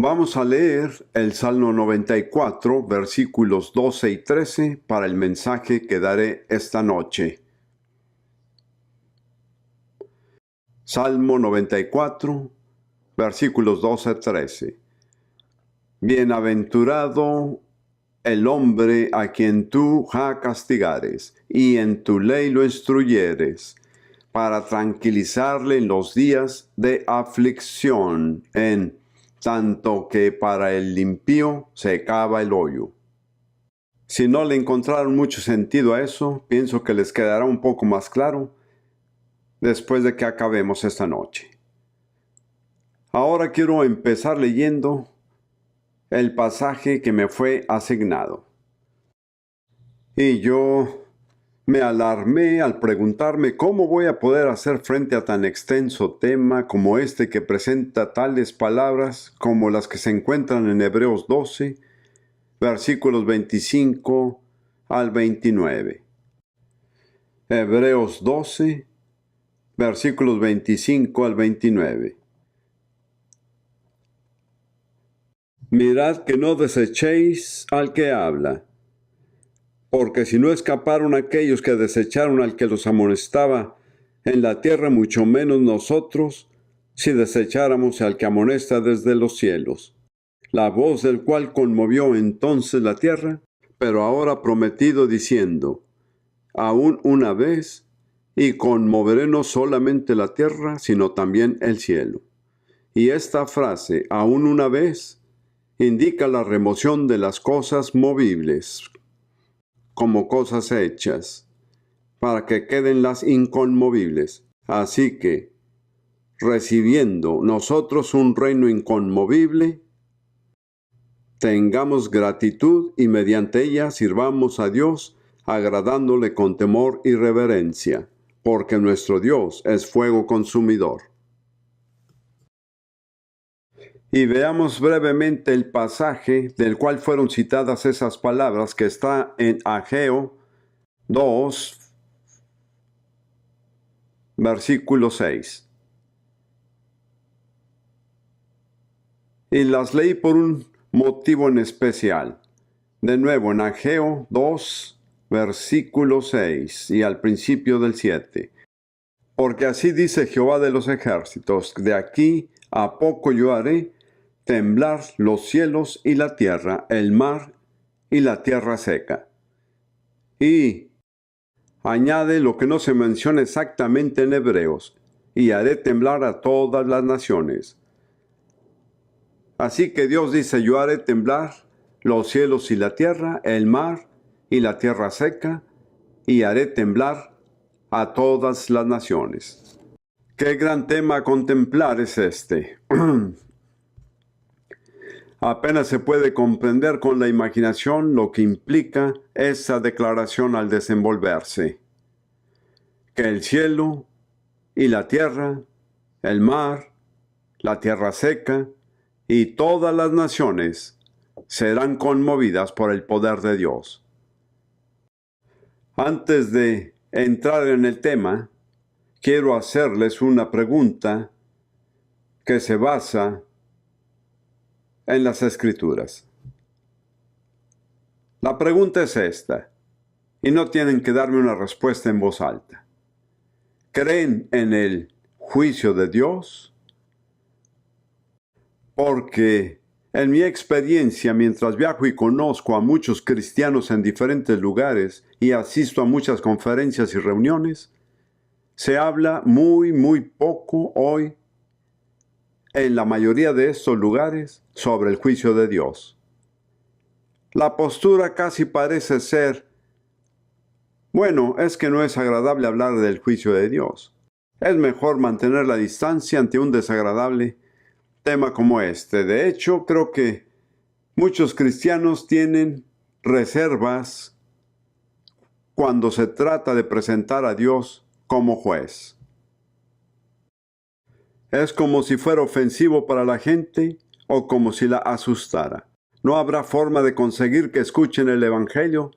Vamos a leer el Salmo 94, versículos 12 y 13 para el mensaje que daré esta noche. Salmo 94, versículos 12 y 13. Bienaventurado el hombre a quien tú castigares, y en tu ley lo instruyeres, para tranquilizarle en los días de aflicción, en tanto que para el impío se cava el hoyo. Si no le encontraron mucho sentido a eso, pienso que les quedará un poco más claro después de que acabemos esta noche. Ahora quiero empezar leyendo el pasaje que me fue asignado. Y yo me alarmé al preguntarme cómo voy a poder hacer frente a tan extenso tema como este que presenta tales palabras como las que se encuentran en Hebreos 12, versículos 25 al 29. Hebreos 12, versículos 25 al 29. Mirad que no desechéis al que habla, porque si no escaparon aquellos que desecharon al que los amonestaba en la tierra, mucho menos nosotros, si desecháramos al que amonesta desde los cielos, la voz del cual conmovió entonces la tierra, pero ahora prometido diciendo, aún una vez, y conmoveré no solamente la tierra, sino también el cielo. Y esta frase, aún una vez, indica la remoción de las cosas movibles, como cosas hechas, para que queden las inconmovibles. Así que, recibiendo nosotros un reino inconmovible, tengamos gratitud y mediante ella sirvamos a Dios, agradándole con temor y reverencia, porque nuestro Dios es fuego consumidor. Y veamos brevemente el pasaje del cual fueron citadas esas palabras, que está en Ageo 2, versículo 6. Y las leí por un motivo en especial. De nuevo, en Ageo 2, versículo 6 y al principio del 7. Porque así dice Jehová de los ejércitos, de aquí a poco yo haré temblar los cielos y la tierra, el mar y la tierra seca. Y añade lo que no se menciona exactamente en Hebreos, y haré temblar a todas las naciones. Así que Dios dice, yo haré temblar los cielos y la tierra, el mar y la tierra seca, y haré temblar a todas las naciones. Qué gran tema a contemplar es este. Apenas se puede comprender con la imaginación lo que implica esa declaración al desenvolverse. Que el cielo y la tierra, el mar, la tierra seca y todas las naciones serán conmovidas por el poder de Dios. Antes de entrar en el tema, quiero hacerles una pregunta que se basa en las Escrituras. La pregunta es esta, y no tienen que darme una respuesta en voz alta. ¿Creen en el juicio de Dios? Porque en mi experiencia, mientras viajo y conozco a muchos cristianos en diferentes lugares y asisto a muchas conferencias y reuniones, se habla muy poco hoy en la mayoría de estos lugares sobre el juicio de Dios. La postura casi parece ser, bueno, es que no es agradable hablar del juicio de Dios. Es mejor mantener la distancia ante un desagradable tema como este. De hecho, creo que muchos cristianos tienen reservas cuando se trata de presentar a Dios como juez. Es como si fuera ofensivo para la gente o como si la asustara. No habrá forma de conseguir que escuchen el Evangelio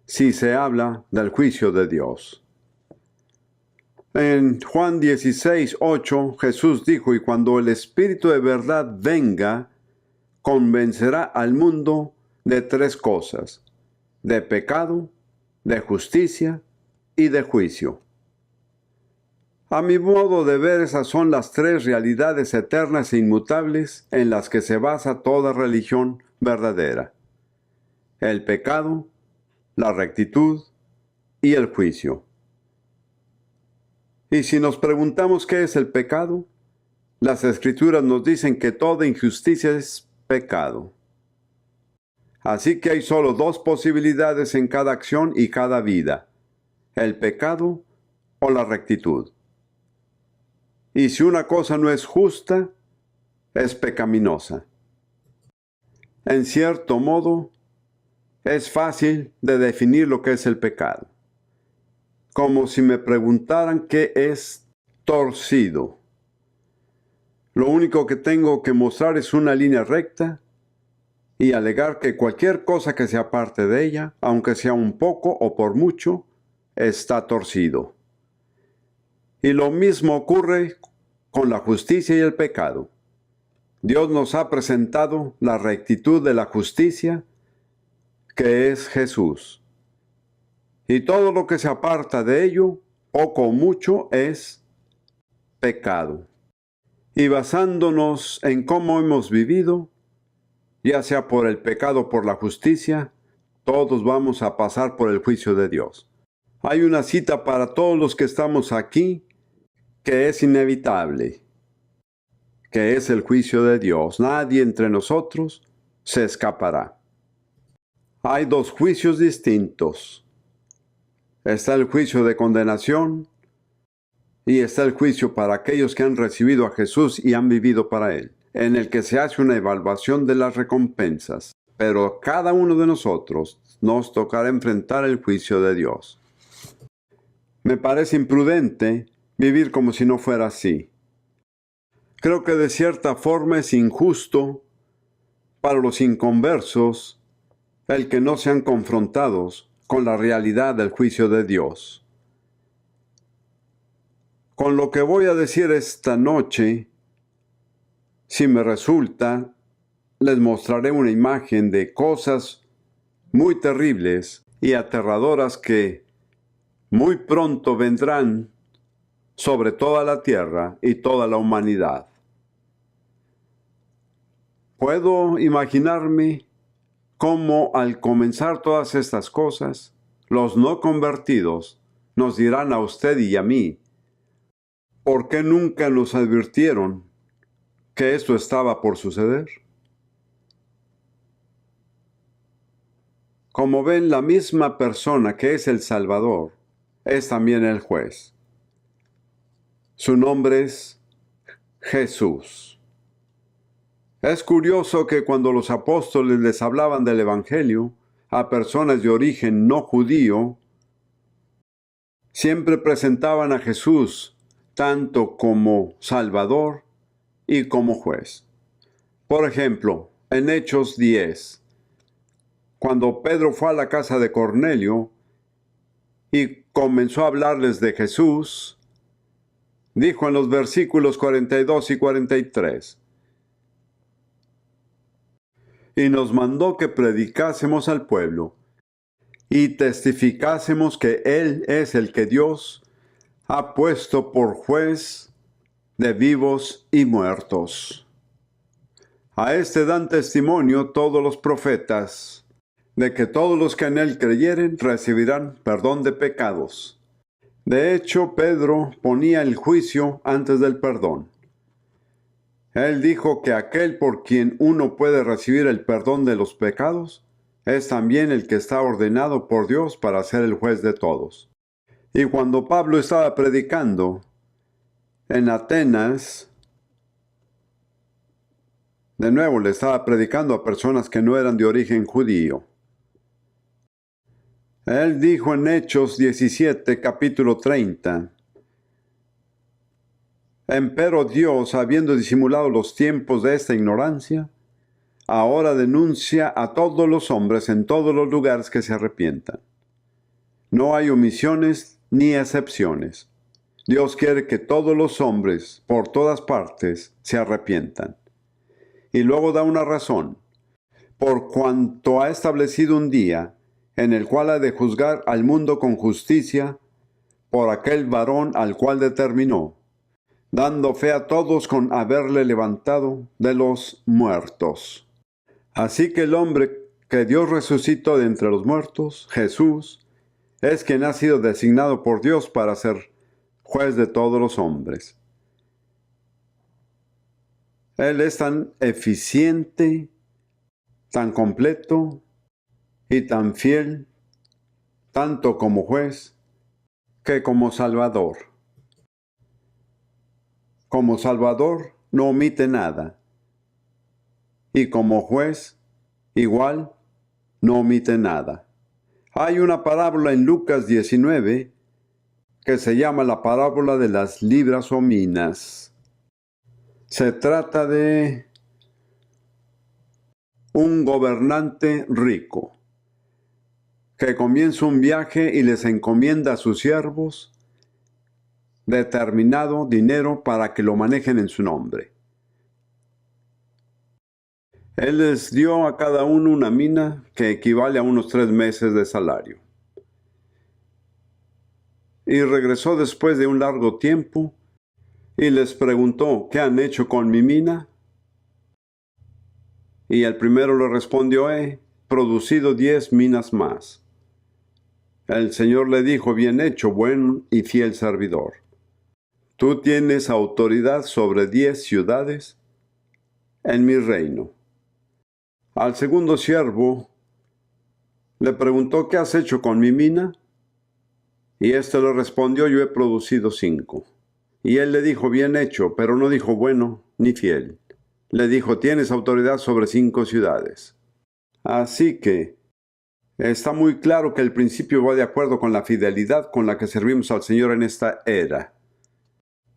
si se habla del juicio de Dios. En Juan 16, 8, Jesús dijo, y cuando el Espíritu de verdad venga, convencerá al mundo de tres cosas: de pecado, de justicia y de juicio. A mi modo de ver, esas son las tres realidades eternas e inmutables en las que se basa toda religión verdadera: el pecado, la rectitud y el juicio. Y si nos preguntamos qué es el pecado, las Escrituras nos dicen que toda injusticia es pecado. Así que hay solo dos posibilidades en cada acción y cada vida: el pecado o la rectitud. Y si una cosa no es justa, es pecaminosa. En cierto modo, es fácil de definir lo que es el pecado. Como si me preguntaran qué es torcido. Lo único que tengo que mostrar es una línea recta y alegar que cualquier cosa que se aparte de ella, aunque sea un poco o por mucho, está torcido. Y lo mismo ocurre con la justicia y el pecado. Dios nos ha presentado la rectitud de la justicia, que es Jesús. Y todo lo que se aparta de ello, poco o mucho, es pecado. Y basándonos en cómo hemos vivido, ya sea por el pecado o por la justicia, todos vamos a pasar por el juicio de Dios. Hay una cita para todos los que estamos aquí que es inevitable, que es el juicio de Dios. Nadie entre nosotros se escapará. Hay dos juicios distintos. Está el juicio de condenación y está el juicio para aquellos que han recibido a Jesús y han vivido para Él, en el que se hace una evaluación de las recompensas. Pero cada uno de nosotros nos tocará enfrentar el juicio de Dios. Me parece imprudente vivir como si no fuera así. Creo que de cierta forma es injusto para los inconversos el que no sean confrontados con la realidad del juicio de Dios. Con lo que voy a decir esta noche, si me resulta, les mostraré una imagen de cosas muy terribles y aterradoras que muy pronto vendrán sobre toda la tierra y toda la humanidad. Puedo imaginarme cómo al comenzar todas estas cosas, los no convertidos nos dirán a usted y a mí: ¿por qué nunca nos advirtieron que esto estaba por suceder? Como ven, la misma persona que es el Salvador es también el juez. Su nombre es Jesús. Es curioso que cuando los apóstoles les hablaban del Evangelio a personas de origen no judío, siempre presentaban a Jesús tanto como Salvador y como juez. Por ejemplo, en Hechos 10, cuando Pedro fue a la casa de Cornelio y comenzó a hablarles de Jesús, dijo en los versículos 42 y 43: y nos mandó que predicásemos al pueblo y testificásemos que Él es el que Dios ha puesto por juez de vivos y muertos. A este dan testimonio todos los profetas, de que todos los que en Él creyeren recibirán perdón de pecados. De hecho, Pedro ponía el juicio antes del perdón. Él dijo que aquel por quien uno puede recibir el perdón de los pecados es también el que está ordenado por Dios para ser el juez de todos. Y cuando Pablo estaba predicando en Atenas, de nuevo le estaba predicando a personas que no eran de origen judío. Él dijo en Hechos 17, capítulo 30, empero Dios, habiendo disimulado los tiempos de esta ignorancia, ahora denuncia a todos los hombres en todos los lugares que se arrepientan. No hay omisiones ni excepciones. Dios quiere que todos los hombres, por todas partes, se arrepientan. Y luego da una razón. Por cuanto ha establecido un día en el cual ha de juzgar al mundo con justicia por aquel varón al cual determinó, dando fe a todos con haberle levantado de los muertos. Así que el hombre que Dios resucitó de entre los muertos, Jesús, es quien ha sido designado por Dios para ser juez de todos los hombres. Él es tan eficiente, tan completo y tan fiel, tanto como juez que como Salvador. Como Salvador no omite nada, y como juez igual no omite nada. Hay una parábola en Lucas 19 que se llama la parábola de las libras o minas. Se trata de un gobernante rico que comienza un viaje y les encomienda a sus siervos determinado dinero para que lo manejen en su nombre. Él les dio a cada uno una mina que equivale a unos 3 meses de salario. Y regresó después de un largo tiempo y les preguntó, ¿qué han hecho con mi mina? Y el primero le respondió, he producido 10 minas más. El Señor le dijo, bien hecho, buen y fiel servidor. Tú tienes autoridad sobre 10 ciudades en mi reino. Al segundo siervo le preguntó, ¿qué has hecho con mi mina? Y éste le respondió, yo he producido 5. Y él le dijo, bien hecho, pero no dijo bueno ni fiel. Le dijo, tienes autoridad sobre 5 ciudades. Así que está muy claro que el principio va de acuerdo con la fidelidad con la que servimos al Señor en esta era,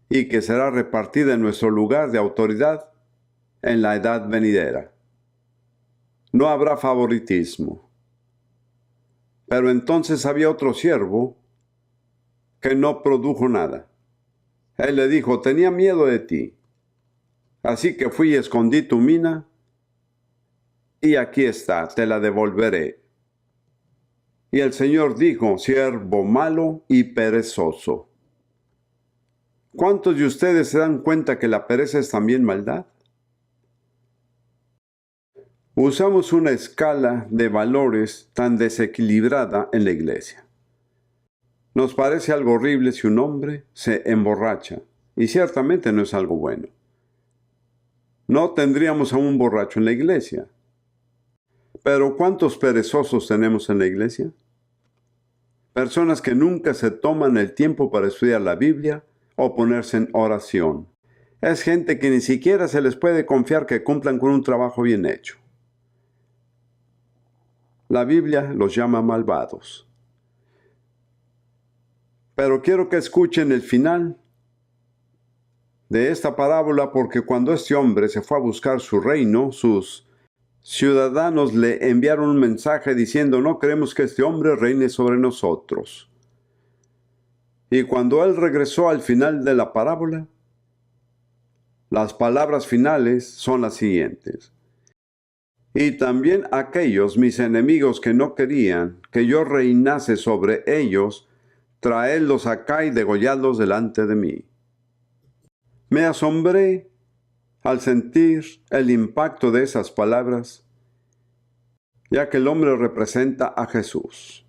y que será repartida en nuestro lugar de autoridad en la edad venidera. No habrá favoritismo. Pero entonces había otro siervo que no produjo nada. Él le dijo, tenía miedo de ti, así que fui y escondí tu mina, y aquí está, te la devolveré. Y el Señor dijo, siervo malo y perezoso. ¿Cuántos de ustedes se dan cuenta que la pereza es también maldad? Usamos una escala de valores tan desequilibrada en la iglesia. Nos parece algo horrible si un hombre se emborracha, y ciertamente no es algo bueno. No tendríamos a un borracho en la iglesia. Pero ¿cuántos perezosos tenemos en la iglesia? Personas que nunca se toman el tiempo para estudiar la Biblia o ponerse en oración. Es gente que ni siquiera se les puede confiar que cumplan con un trabajo bien hecho. La Biblia los llama malvados. Pero quiero que escuchen el final de esta parábola, porque cuando este hombre se fue a buscar su reino, sus ciudadanos le enviaron un mensaje diciendo, no queremos que este hombre reine sobre nosotros. Y cuando él regresó al final de la parábola, las palabras finales son las siguientes. Y también aquellos mis enemigos que no querían que yo reinase sobre ellos, traedlos acá y degolladlos delante de mí. Me asombré al sentir el impacto de esas palabras, ya que el hombre representa a Jesús.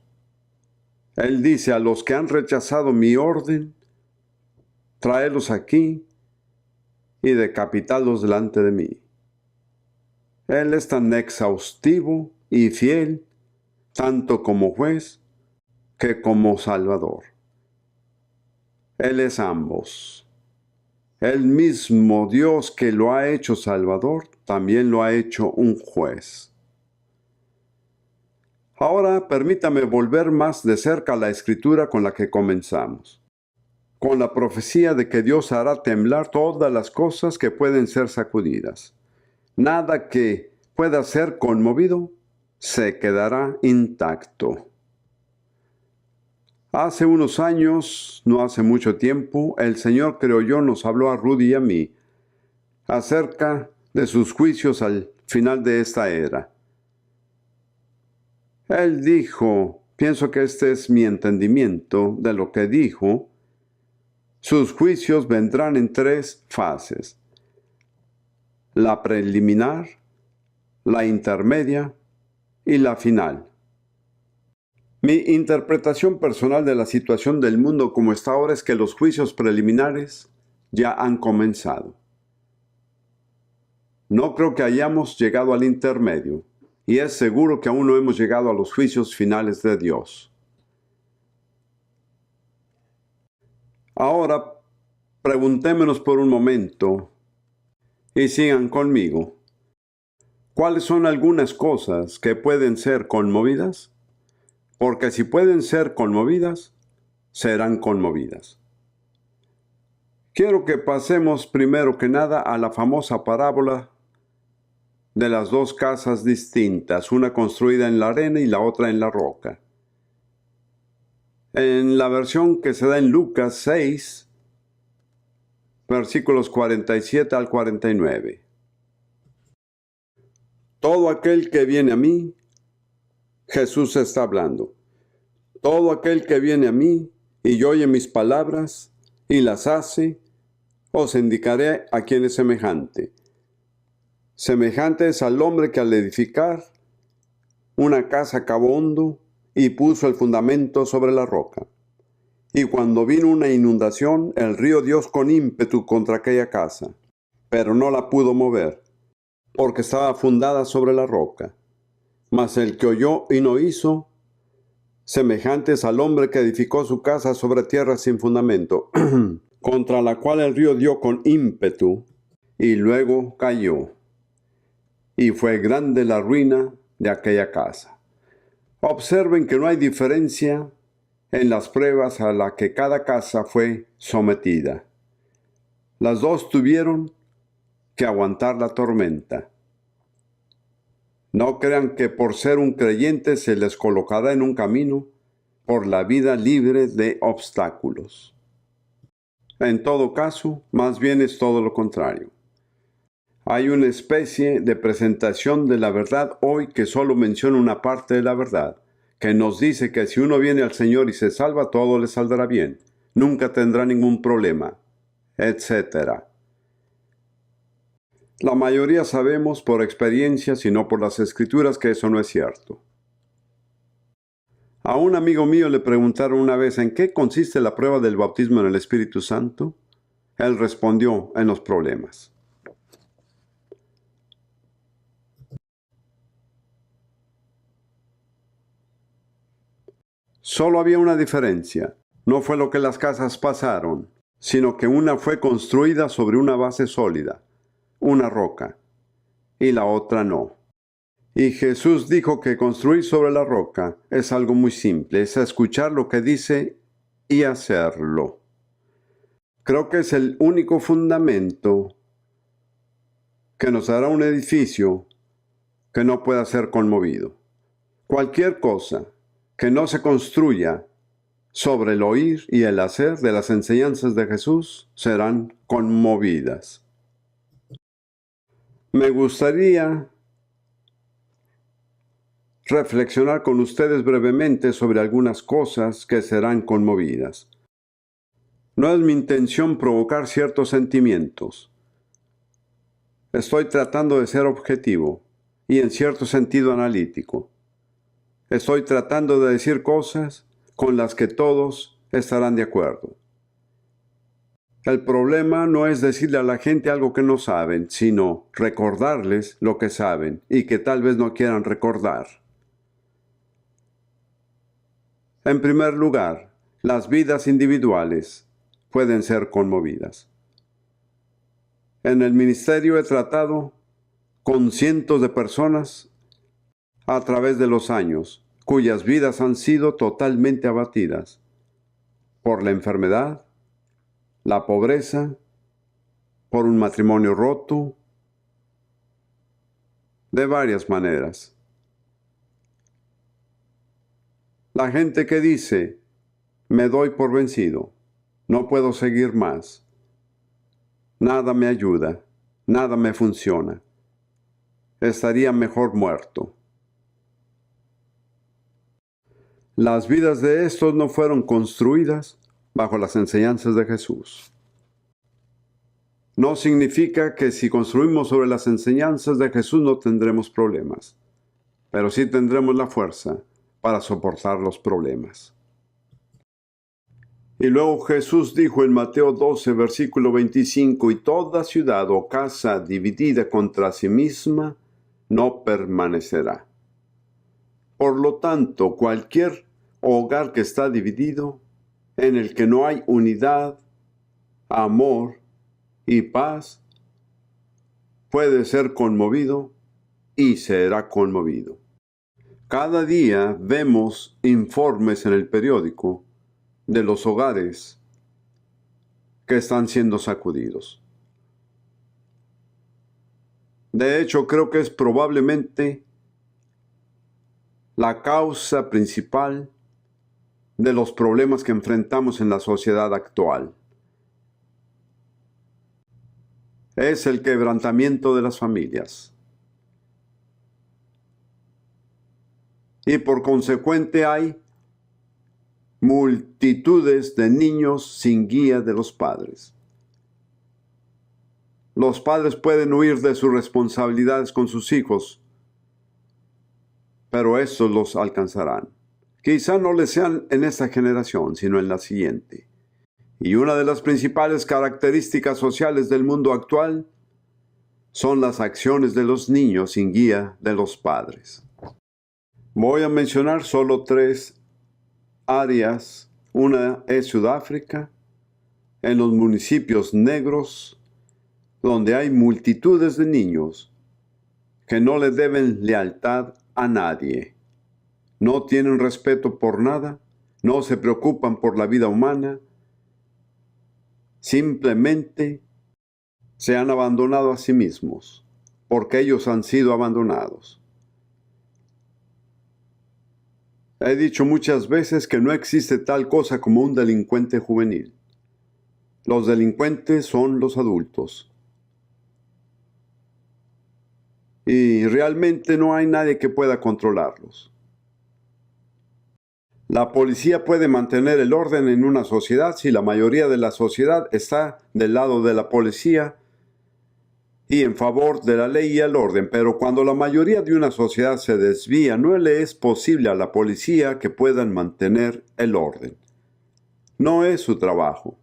Él dice, a los que han rechazado mi orden, traedlos aquí y decapitadlos delante de mí. Él es tan exhaustivo y fiel, tanto como juez que como Salvador. Él es ambos. El mismo Dios que lo ha hecho Salvador, también lo ha hecho un juez. Ahora permítame volver más de cerca a la escritura con la que comenzamos, con la profecía de que Dios hará temblar todas las cosas que pueden ser sacudidas. Nada que pueda ser conmovido se quedará intacto. Hace unos años, no hace mucho tiempo, el Señor, creo yo, nos habló a Rudy y a mí acerca de sus juicios al final de esta era. Él dijo, pienso que este es mi entendimiento de lo que dijo, sus juicios vendrán en 3 fases: la preliminar, la intermedia y la final. Mi interpretación personal de la situación del mundo como está ahora es que los juicios preliminares ya han comenzado. No creo que hayamos llegado al intermedio, y es seguro que aún no hemos llegado a los juicios finales de Dios. Ahora, preguntémonos por un momento, y sigan conmigo. ¿Cuáles son algunas cosas que pueden ser conmovidas? Porque si pueden ser conmovidas, serán conmovidas. Quiero que pasemos primero que nada a la famosa parábola de las 2 casas distintas, una construida en la arena y la otra en la roca. En la versión que se da en Lucas 6, versículos 47 al 49. Todo aquel que viene a mí, Jesús está hablando. Todo aquel que viene a mí y oye mis palabras y las hace, os indicaré a quién es semejante. Semejante es al hombre que al edificar una casa cavó hondo y puso el fundamento sobre la roca. Y cuando vino una inundación, el río dio con ímpetu contra aquella casa, pero no la pudo mover, porque estaba fundada sobre la roca. Mas el que oyó y no hizo, semejante es al hombre que edificó su casa sobre tierra sin fundamento, contra la cual el río dio con ímpetu, y luego cayó. Y fue grande la ruina de aquella casa. Observen que no hay diferencia en las pruebas a las que cada casa fue sometida. Las 2 tuvieron que aguantar la tormenta. No crean que por ser un creyente se les colocará en un camino por la vida libre de obstáculos. En todo caso, más bien es todo lo contrario. Hay una especie de presentación de la verdad hoy que solo menciona una parte de la verdad, que nos dice que si uno viene al Señor y se salva, todo le saldrá bien, nunca tendrá ningún problema, etc. La mayoría sabemos por experiencia, si no por las Escrituras, que eso no es cierto. A un amigo mío le preguntaron una vez en qué consiste la prueba del bautismo en el Espíritu Santo. Él respondió: en los problemas. Solo había una diferencia. No fue lo que las casas pasaron, sino que una fue construida sobre una base sólida, una roca, y la otra no. Y Jesús dijo que construir sobre la roca es algo muy simple, es escuchar lo que dice y hacerlo. Creo que es el único fundamento que nos dará un edificio que no pueda ser conmovido. Cualquier cosa que no se construya sobre el oír y el hacer de las enseñanzas de Jesús serán conmovidas. Me gustaría reflexionar con ustedes brevemente sobre algunas cosas que serán conmovidas. No es mi intención provocar ciertos sentimientos. Estoy tratando de ser objetivo y en cierto sentido analítico. Estoy tratando de decir cosas con las que todos estarán de acuerdo. El problema no es decirle a la gente algo que no saben, sino recordarles lo que saben y que tal vez no quieran recordar. En primer lugar, las vidas individuales pueden ser conmovidas. En el ministerio he tratado con cientos de personas a través de los años, cuyas vidas han sido totalmente abatidas por la enfermedad, la pobreza, por un matrimonio roto, de varias maneras. La gente que dice: me doy por vencido, no puedo seguir más, nada me ayuda, nada me funciona, estaría mejor muerto. Las vidas de estos no fueron construidas bajo las enseñanzas de Jesús. No significa que si construimos sobre las enseñanzas de Jesús no tendremos problemas, pero sí tendremos la fuerza para soportar los problemas. Y luego Jesús dijo en Mateo 12, versículo 25, y toda ciudad o casa dividida contra sí misma no permanecerá. Por lo tanto, cualquier hogar que está dividido, en el que no hay unidad, amor y paz, puede ser conmovido y será conmovido. Cada día vemos informes en el periódico de los hogares que están siendo sacudidos. De hecho, creo que es probablemente la causa principal de los problemas que enfrentamos en la sociedad actual. Es el quebrantamiento de las familias. Y por consecuente hay multitudes de niños sin guía de los padres. Los padres pueden huir de sus responsabilidades con sus hijos, pero estos los alcanzarán. Quizá no les sean en esta generación, sino en la siguiente. Y una de las principales características sociales del mundo actual son las acciones de los niños sin guía de los padres. Voy a mencionar solo 3 áreas. Una es Sudáfrica, en los municipios negros, donde hay multitudes de niños que no le deben lealtad a nadie. No tienen respeto por nada, no se preocupan por la vida humana, simplemente se han abandonado a sí mismos, porque ellos han sido abandonados. He dicho muchas veces que no existe tal cosa como un delincuente juvenil. Los delincuentes son los adultos. Y realmente no hay nadie que pueda controlarlos. La policía puede mantener el orden en una sociedad si la mayoría de la sociedad está del lado de la policía y en favor de la ley y el orden, pero cuando la mayoría de una sociedad se desvía, no le es posible a la policía que puedan mantener el orden. No es su trabajo.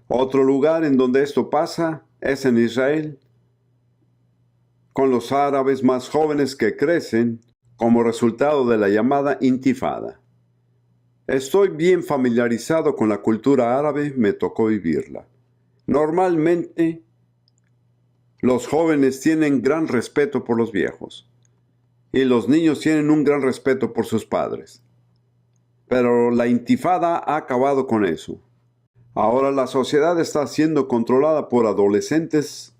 Otro lugar en donde esto pasa es en Israel, con los árabes más jóvenes que crecen como resultado de la llamada intifada. Estoy bien familiarizado con la cultura árabe, me tocó vivirla. Normalmente, los jóvenes tienen gran respeto por los viejos y los niños tienen un gran respeto por sus padres. Pero la intifada ha acabado con eso. Ahora la sociedad está siendo controlada por adolescentes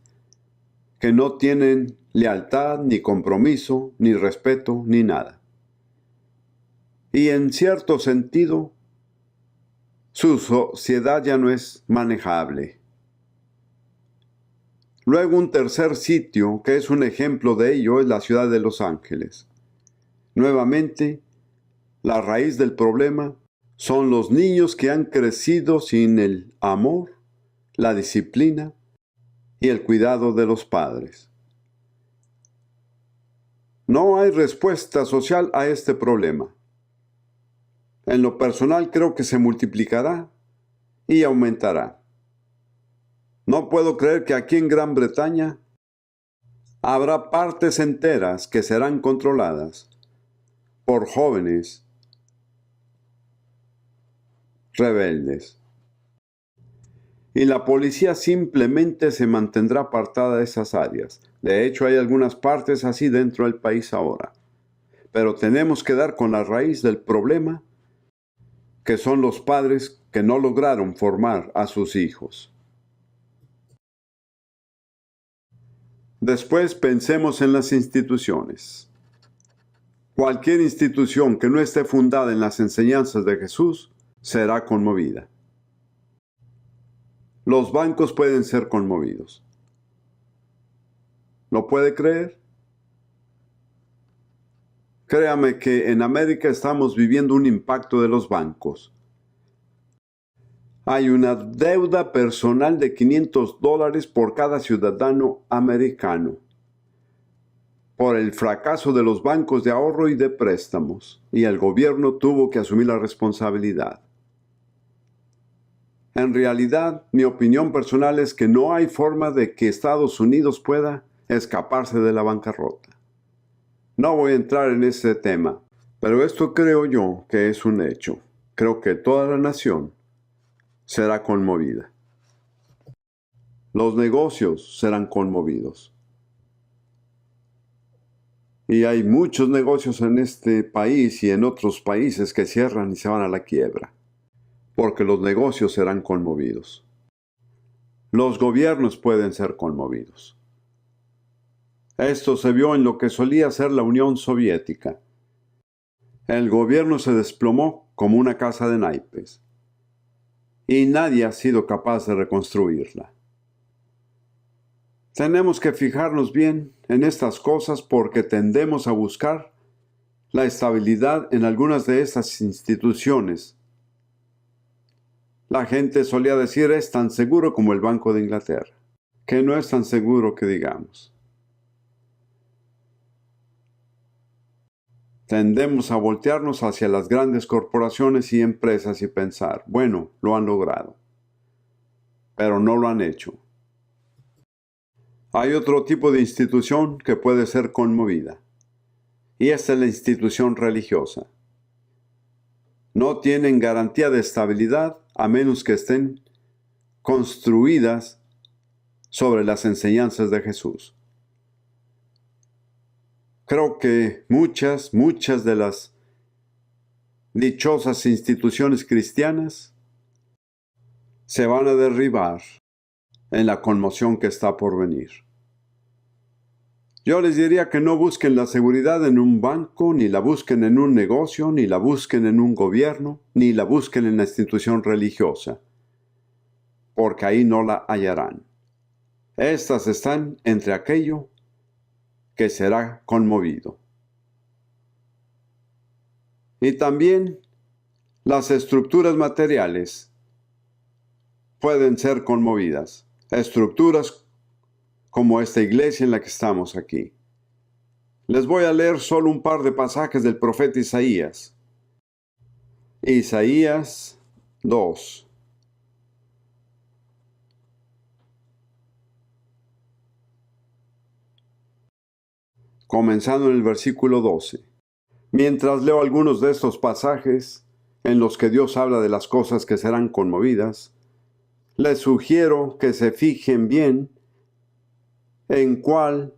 que no tienen lealtad, ni compromiso, ni respeto, ni nada. Y en cierto sentido, su sociedad ya no es manejable. Luego un tercer sitio, que es un ejemplo de ello, es la ciudad de Los Ángeles. Nuevamente, la raíz del problema son los niños que han crecido sin el amor, la disciplina y el cuidado de los padres. No hay respuesta social a este problema. En lo personal creo que se multiplicará y aumentará. No puedo creer que aquí en Gran Bretaña habrá partes enteras que serán controladas por jóvenes rebeldes. Y la policía simplemente se mantendrá apartada de esas áreas. De hecho, hay algunas partes así dentro del país ahora. Pero tenemos que dar con la raíz del problema, que son los padres que no lograron formar a sus hijos. Después pensemos en las instituciones. Cualquier institución que no esté fundada en las enseñanzas de Jesús será conmovida. Los bancos pueden ser conmovidos. ¿Lo puede creer? Créame que en América estamos viviendo un impacto de los bancos. Hay una deuda personal de $500 por cada ciudadano americano por el fracaso de los bancos de ahorro y de préstamos, y el gobierno tuvo que asumir la responsabilidad. En realidad, mi opinión personal es que no hay forma de que Estados Unidos pueda escaparse de la bancarrota. No voy a entrar en ese tema, pero esto creo yo que es un hecho. Creo que toda la nación será conmovida. Los negocios serán conmovidos. Y hay muchos negocios en este país y en otros países que cierran y se van a la quiebra, porque los negocios serán conmovidos. Los gobiernos pueden ser conmovidos. Esto se vio en lo que solía ser la Unión Soviética. El gobierno se desplomó como una casa de naipes, y nadie ha sido capaz de reconstruirla. Tenemos que fijarnos bien en estas cosas porque tendemos a buscar la estabilidad en algunas de estas instituciones. La gente solía decir es tan seguro como el Banco de Inglaterra, que no es tan seguro que digamos. Tendemos a voltearnos hacia las grandes corporaciones y empresas y pensar, bueno, lo han logrado, pero no lo han hecho. Hay otro tipo de institución que puede ser conmovida, y esta es la institución religiosa. No tienen garantía de estabilidad a menos que estén construidas sobre las enseñanzas de Jesús. Creo que muchas de las dichosas instituciones cristianas se van a derribar en la conmoción que está por venir. Yo les diría que no busquen la seguridad en un banco, ni la busquen en un negocio, ni la busquen en un gobierno, ni la busquen en la institución religiosa, porque ahí no la hallarán. Estas están entre aquello que será conmovido. Y también las estructuras materiales pueden ser conmovidas. Estructuras como esta iglesia en la que estamos aquí. Les voy a leer solo un par de pasajes del profeta Isaías. Isaías 2. Comenzando en el versículo 12. Mientras leo algunos de estos pasajes en los que Dios habla de las cosas que serán conmovidas, les sugiero que se fijen bien en cuál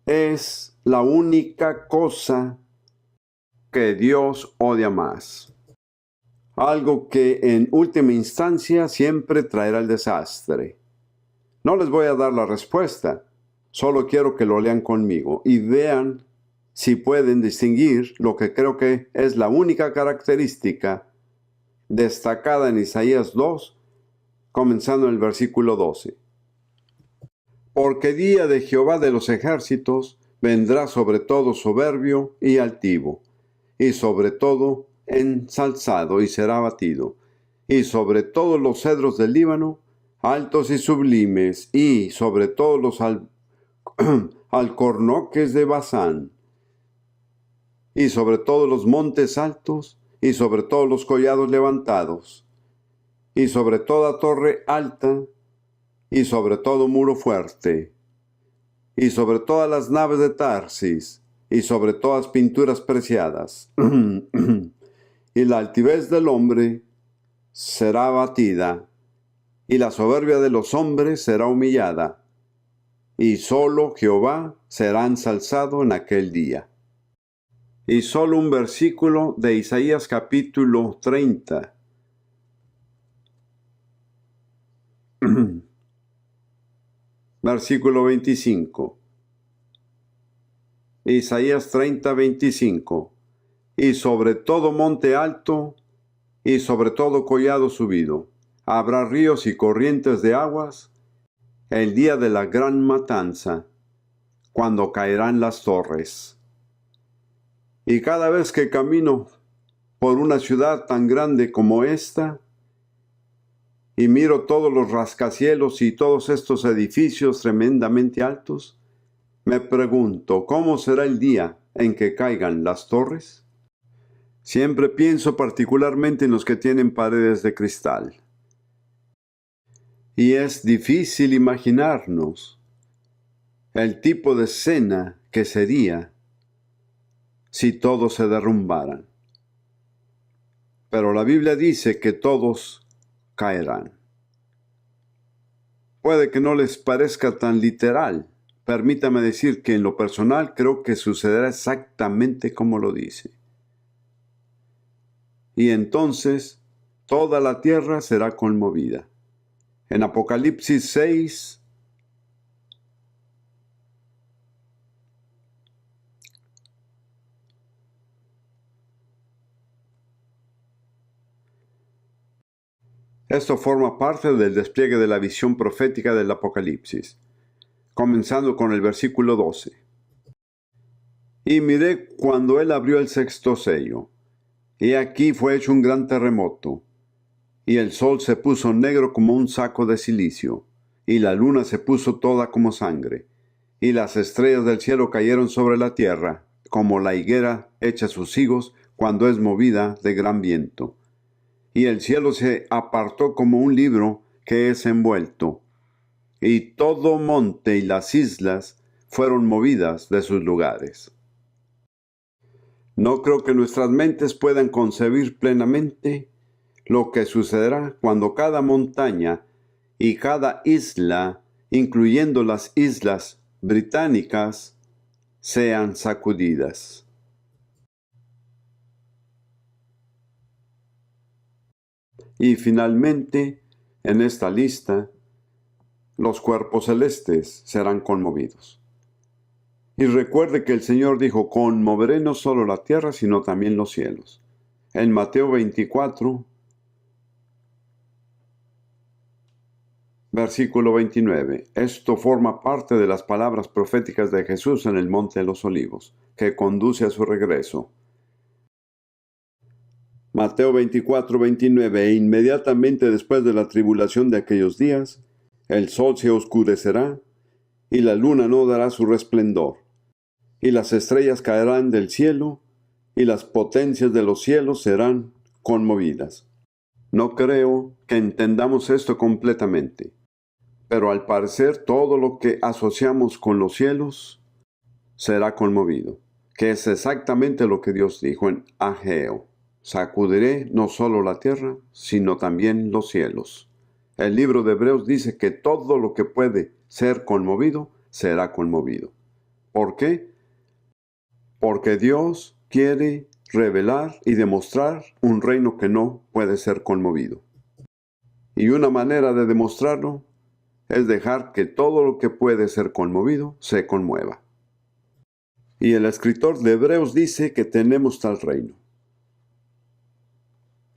es la única cosa que Dios odia más. Algo que en última instancia siempre traerá el desastre. No les voy a dar la respuesta, solo quiero que lo lean conmigo y vean si pueden distinguir lo que creo que es la única característica destacada en Isaías 2, comenzando en el versículo 12. Porque día de Jehová de los ejércitos vendrá sobre todo soberbio y altivo, y sobre todo ensalzado y será abatido, y sobre todos los cedros del Líbano, altos y sublimes, y sobre todos los alcornoques de Basán, y sobre todos los montes altos, y sobre todos los collados levantados, y sobre toda torre alta, y sobre todo muro fuerte, y sobre todas las naves de Tarsis, y sobre todas pinturas preciadas. Y la altivez del hombre será abatida, y la soberbia de los hombres será humillada, y solo Jehová será ensalzado en aquel día. Y solo un versículo de Isaías capítulo 30. Versículo 25. Isaías 30, 25. Y sobre todo monte alto, y sobre todo collado subido, habrá ríos y corrientes de aguas, el día de la gran matanza, cuando caerán las torres. Y cada vez que camino por una ciudad tan grande como esta, y miro todos los rascacielos y todos estos edificios tremendamente altos, me pregunto, ¿cómo será el día en que caigan las torres? Siempre pienso particularmente en los que tienen paredes de cristal. Y es difícil imaginarnos el tipo de escena que sería si todos se derrumbaran. Pero la Biblia dice que todos caerán. Puede que no les parezca tan literal. Permítame decir que en lo personal creo que sucederá exactamente como lo dice. Y entonces toda la tierra será conmovida. En Apocalipsis 6, esto forma parte del despliegue de la visión profética del Apocalipsis, comenzando con el versículo 12. Y miré cuando él abrió el sexto sello, y aquí fue hecho un gran terremoto, y el sol se puso negro como un saco de cilicio, y la luna se puso toda como sangre, y las estrellas del cielo cayeron sobre la tierra, como la higuera echa sus higos cuando es movida de gran viento. Y el cielo se apartó como un libro que es envuelto, y todo monte y las islas fueron movidas de sus lugares. No creo que nuestras mentes puedan concebir plenamente lo que sucederá cuando cada montaña y cada isla, incluyendo las islas británicas, sean sacudidas. Y finalmente, en esta lista, los cuerpos celestes serán conmovidos. Y recuerde que el Señor dijo, conmoveré no solo la tierra, sino también los cielos. En Mateo 24, versículo 29. Esto forma parte de las palabras proféticas de Jesús en el Monte de los Olivos, que conduce a su regreso. Mateo 24, 29. E inmediatamente después de la tribulación de aquellos días, el sol se oscurecerá, y la luna no dará su resplandor, y las estrellas caerán del cielo, y las potencias de los cielos serán conmovidas. No creo que entendamos esto completamente. Pero al parecer todo lo que asociamos con los cielos será conmovido, que es exactamente lo que Dios dijo en Ageo. Sacudiré no solo la tierra, sino también los cielos. El libro de Hebreos dice que todo lo que puede ser conmovido será conmovido. ¿Por qué? Porque Dios quiere revelar y demostrar un reino que no puede ser conmovido. Y una manera de demostrarlo es dejar que todo lo que puede ser conmovido se conmueva. Y el escritor de Hebreos dice que tenemos tal reino.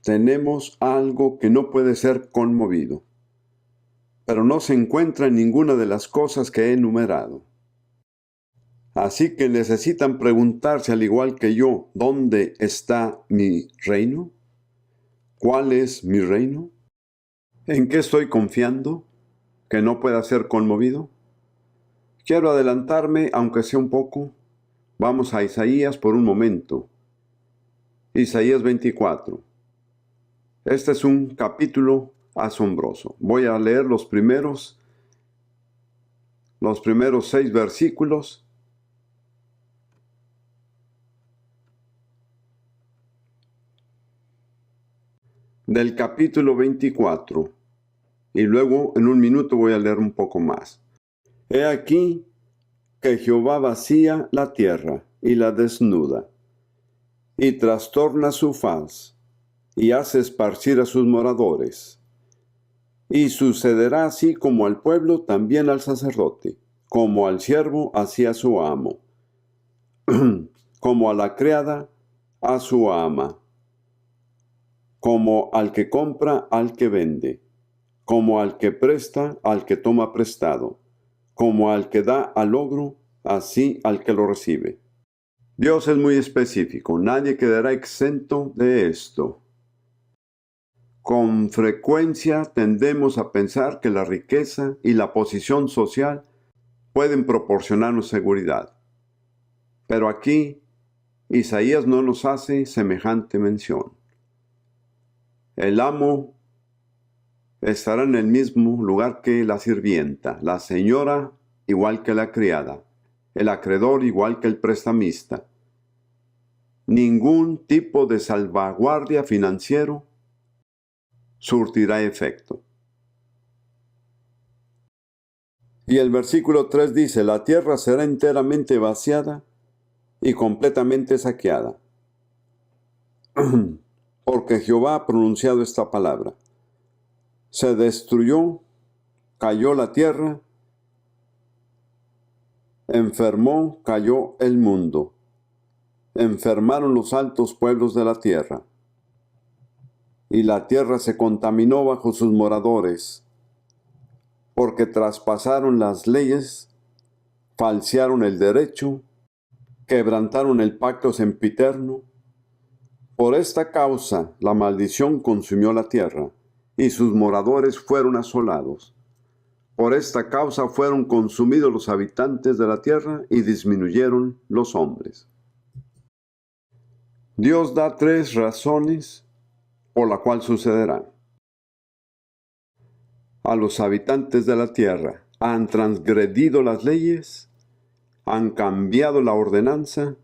Tenemos algo que no puede ser conmovido, pero no se encuentra en ninguna de las cosas que he enumerado. Así que necesitan preguntarse al igual que yo, ¿dónde está mi reino? ¿Cuál es mi reino? ¿En qué estoy confiando que no pueda ser conmovido? Quiero adelantarme, aunque sea un poco. Vamos a Isaías por un momento. Isaías 24. Este es un capítulo asombroso. Voy a leer los primeros 6 versículos. Del capítulo 24. Y luego en un minuto voy a leer un poco más. He aquí que Jehová vacía la tierra y la desnuda, y trastorna su faz, y hace esparcir a sus moradores. Y sucederá así como al pueblo, también al sacerdote, como al siervo, así a su amo, como a la criada, a su ama, como al que compra, al que vende, como al que presta, al que toma prestado, como al que da al ogro, así al que lo recibe. Dios es muy específico, nadie quedará exento de esto. Con frecuencia tendemos a pensar que la riqueza y la posición social pueden proporcionarnos seguridad. Pero aquí Isaías no nos hace semejante mención. El amo estará en el mismo lugar que la sirvienta, la señora igual que la criada, el acreedor igual que el prestamista. Ningún tipo de salvaguardia financiero surtirá efecto. Y el versículo 3 dice, la tierra será enteramente vaciada y completamente saqueada. Porque Jehová ha pronunciado esta palabra. Se destruyó, cayó la tierra, enfermó, cayó el mundo. Enfermaron los altos pueblos de la tierra. Y la tierra se contaminó bajo sus moradores, porque traspasaron las leyes, falsearon el derecho, quebrantaron el pacto sempiterno. Por esta causa la maldición consumió la tierra, y sus moradores fueron asolados. Por esta causa fueron consumidos los habitantes de la tierra y disminuyeron los hombres. Dios da 3 razones por la cual sucederá. A los habitantes de la tierra han transgredido las leyes, han cambiado la ordenanza,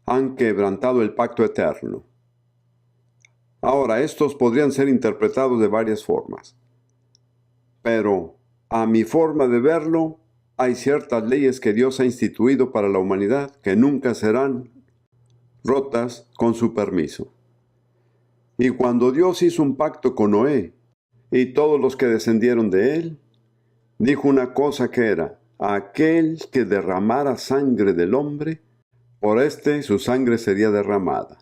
han quebrantado el pacto eterno. Ahora, estos podrían ser interpretados de varias formas, pero a mi forma de verlo, hay ciertas leyes que Dios ha instituido para la humanidad que nunca serán rotas con su permiso. Y cuando Dios hizo un pacto con Noé y todos los que descendieron de él, dijo una cosa que era, aquel que derramara sangre del hombre, por su sangre sería derramada.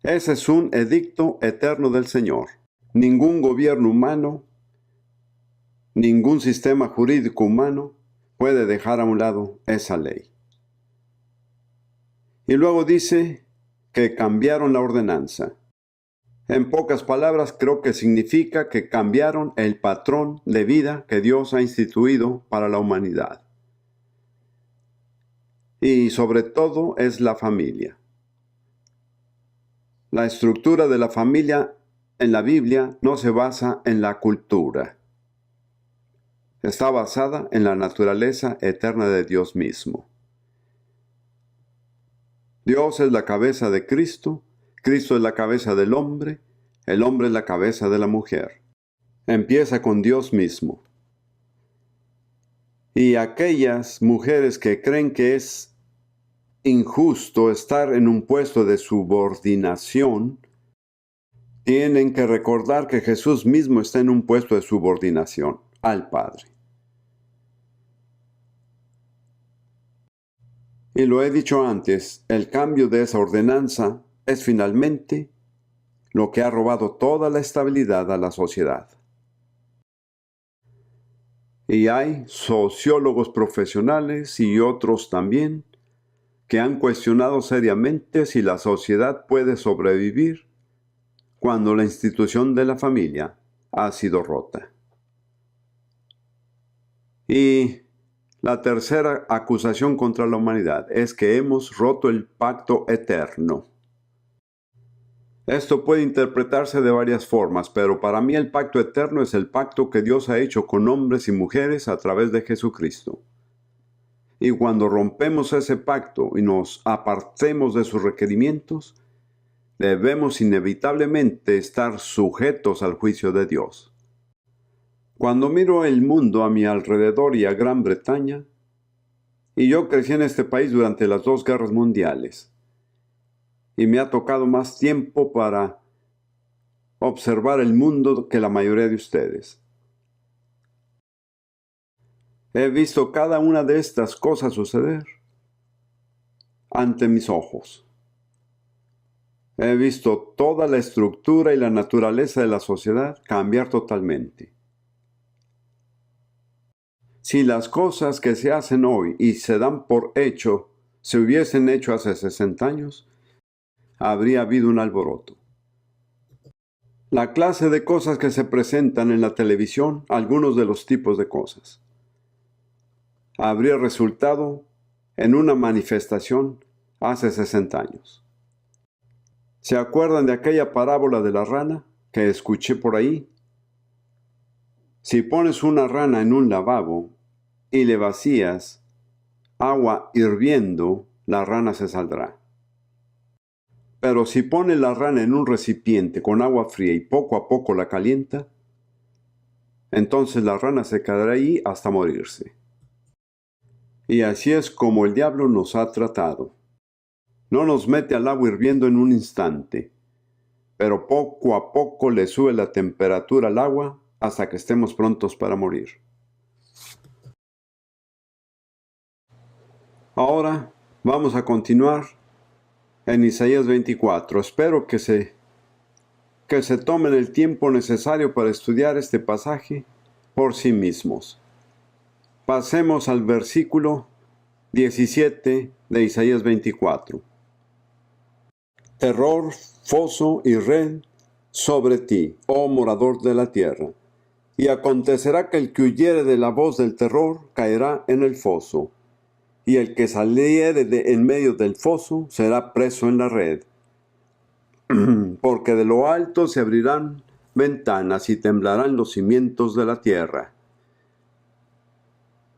Ese es un edicto eterno del Señor. Ningún gobierno humano, ningún sistema jurídico humano puede dejar a un lado esa ley. Y luego dice que cambiaron la ordenanza. En pocas palabras, creo que significa que cambiaron el patrón de vida que Dios ha instituido para la humanidad. Y sobre todo es la familia. La estructura de la familia en la Biblia no se basa en la cultura. Está basada en la naturaleza eterna de Dios mismo. Dios es la cabeza de Cristo, Cristo es la cabeza del hombre, el hombre es la cabeza de la mujer. Empieza con Dios mismo. Y aquellas mujeres que creen que es injusto estar en un puesto de subordinación, tienen que recordar que Jesús mismo está en un puesto de subordinación al Padre. Y lo he dicho antes, el cambio de esa ordenanza es finalmente lo que ha robado toda la estabilidad a la sociedad. Y hay sociólogos profesionales y otros también que han cuestionado seriamente si la sociedad puede sobrevivir cuando la institución de la familia ha sido rota. Y la tercera acusación contra la humanidad es que hemos roto el pacto eterno. Esto puede interpretarse de varias formas, pero para mí el pacto eterno es el pacto que Dios ha hecho con hombres y mujeres a través de Jesucristo. Y cuando rompemos ese pacto y nos apartemos de sus requerimientos, debemos inevitablemente estar sujetos al juicio de Dios. Cuando miro el mundo a mi alrededor y a Gran Bretaña, y yo crecí en este país durante las 2 guerras mundiales, y me ha tocado más tiempo para observar el mundo que la mayoría de ustedes. He visto cada una de estas cosas suceder ante mis ojos. He visto toda la estructura y la naturaleza de la sociedad cambiar totalmente. Si las cosas que se hacen hoy y se dan por hecho se hubiesen hecho hace 60 años, habría habido un alboroto. La clase de cosas que se presentan en la televisión, algunos de los tipos de cosas, habría resultado en una manifestación hace 60 años. ¿Se acuerdan de aquella parábola de la rana que escuché por ahí? Si pones una rana en un lavabo y le vacías agua hirviendo, la rana se saldrá. Pero si pones la rana en un recipiente con agua fría y poco a poco la calienta, entonces la rana se quedará ahí hasta morirse. Y así es como el diablo nos ha tratado. No nos mete al agua hirviendo en un instante, pero poco a poco le sube la temperatura al agua hasta que estemos prontos para morir. Ahora vamos a continuar en Isaías 24. Espero que se tomen el tiempo necesario para estudiar este pasaje por sí mismos. Pasemos al versículo 17 de Isaías 24. Terror, foso y red sobre ti, oh morador de la tierra. Y acontecerá que el que huyere de la voz del terror caerá en el foso, y el que saliere en medio del foso será preso en la red. Porque de lo alto se abrirán ventanas y temblarán los cimientos de la tierra.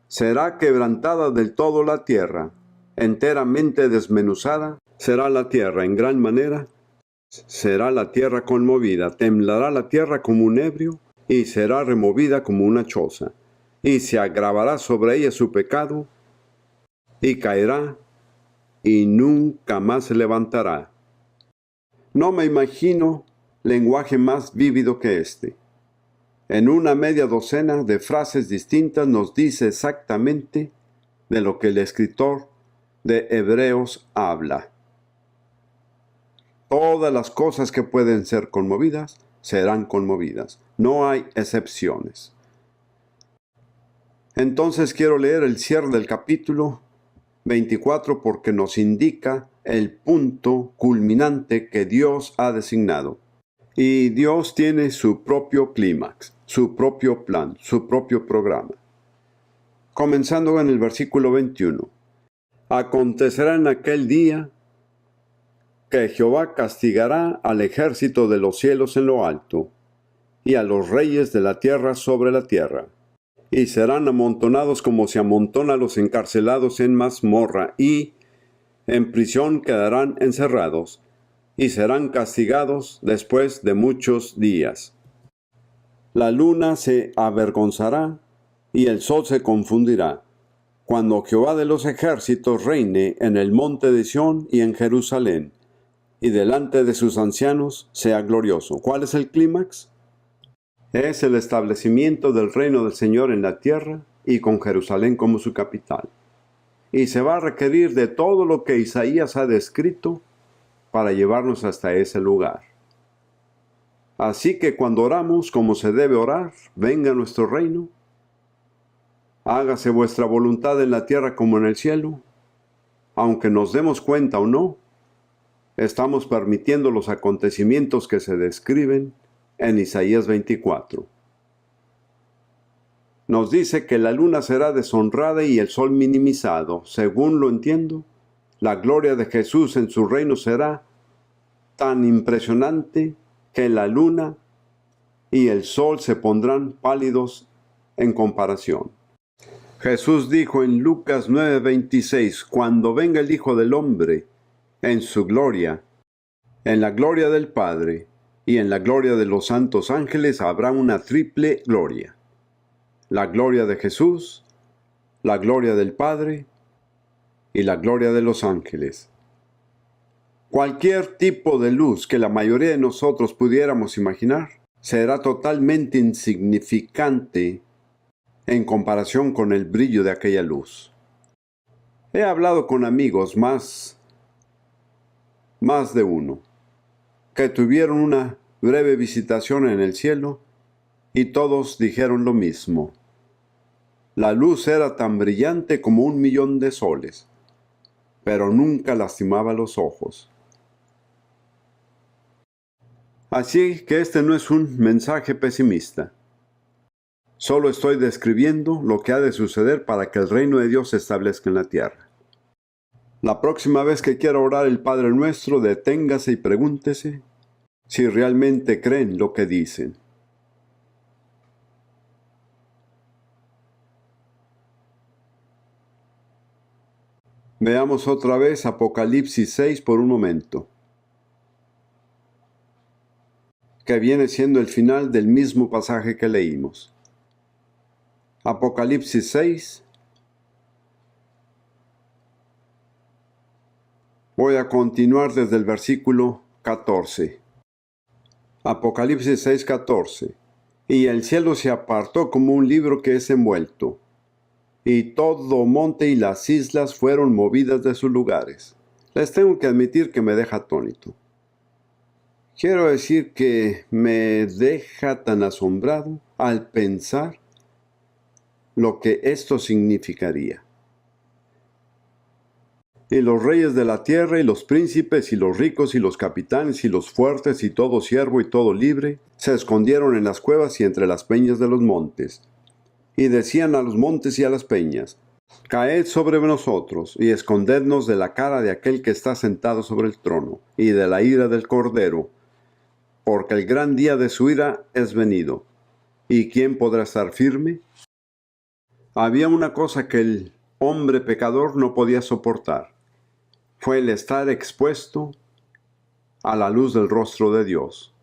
Será quebrantada del todo la tierra, enteramente desmenuzada será la tierra en gran manera, será la tierra conmovida, temblará la tierra como un ebrio, y será removida como una choza, y se agravará sobre ella su pecado, y caerá, y nunca más se levantará. No me imagino lenguaje más vívido que este. En una media docena de frases distintas nos dice exactamente de lo que el escritor de Hebreos habla. Todas las cosas que pueden ser conmovidas serán conmovidas. No hay excepciones. Entonces quiero leer el cierre del capítulo 24 porque nos indica el punto culminante que Dios ha designado. Y Dios tiene su propio clímax, su propio plan, su propio programa. Comenzando en el versículo 21. Acontecerá en aquel día que Jehová castigará al ejército de los cielos en lo alto, y a los reyes de la tierra sobre la tierra. Y serán amontonados como se amontona los encarcelados en mazmorra, y en prisión quedarán encerrados, y serán castigados después de muchos días. La luna se avergonzará, y el sol se confundirá, cuando Jehová de los ejércitos reine en el monte de Sión y en Jerusalén, y delante de sus ancianos sea glorioso. ¿Cuál es el clímax? Es el establecimiento del reino del Señor en la tierra y con Jerusalén como su capital. Y se va a requerir de todo lo que Isaías ha descrito para llevarnos hasta ese lugar. Así que cuando oramos como se debe orar, venga nuestro reino, hágase vuestra voluntad en la tierra como en el cielo, aunque nos demos cuenta o no, estamos permitiendo los acontecimientos que se describen en Isaías 24. Nos dice que la luna será deshonrada y el sol minimizado. Según lo entiendo, la gloria de Jesús en su reino será tan impresionante que la luna y el sol se pondrán pálidos en comparación. Jesús dijo en Lucas 9:26, cuando venga el Hijo del Hombre en su gloria, en la gloria del Padre y en la gloria de los santos ángeles habrá una triple gloria. La gloria de Jesús, la gloria del Padre y la gloria de los ángeles. Cualquier tipo de luz que la mayoría de nosotros pudiéramos imaginar será totalmente insignificante en comparación con el brillo de aquella luz. He hablado con amigos más de uno que tuvieron una breve visitación en el cielo y todos dijeron lo mismo. La luz era tan brillante como 1.000.000 de soles, pero nunca lastimaba los ojos. Así que este no es un mensaje pesimista. Solo estoy describiendo lo que ha de suceder para que el reino de Dios se establezca en la tierra. La próxima vez que quiera orar el Padre Nuestro, deténgase y pregúntese si realmente creen lo que dicen. Veamos otra vez Apocalipsis 6 por un momento, que viene siendo el final del mismo pasaje que leímos. Apocalipsis 6. Voy a continuar desde el versículo 14. Apocalipsis 6, 14. Y el cielo se apartó como un libro que es envuelto, y todo monte y las islas fueron movidas de sus lugares. Les tengo que admitir que me deja atónito. Quiero decir que me deja tan asombrado al pensar lo que esto significaría. Y los reyes de la tierra, y los príncipes, y los ricos, y los capitanes, y los fuertes, y todo siervo, y todo libre, se escondieron en las cuevas y entre las peñas de los montes. Y decían a los montes y a las peñas: Caed sobre nosotros, y escondednos de la cara de aquel que está sentado sobre el trono, y de la ira del Cordero, porque el gran día de su ira es venido. ¿Y quién podrá estar firme? Había una cosa que el hombre pecador no podía soportar. Fue el estar expuesto a la luz del rostro de Dios.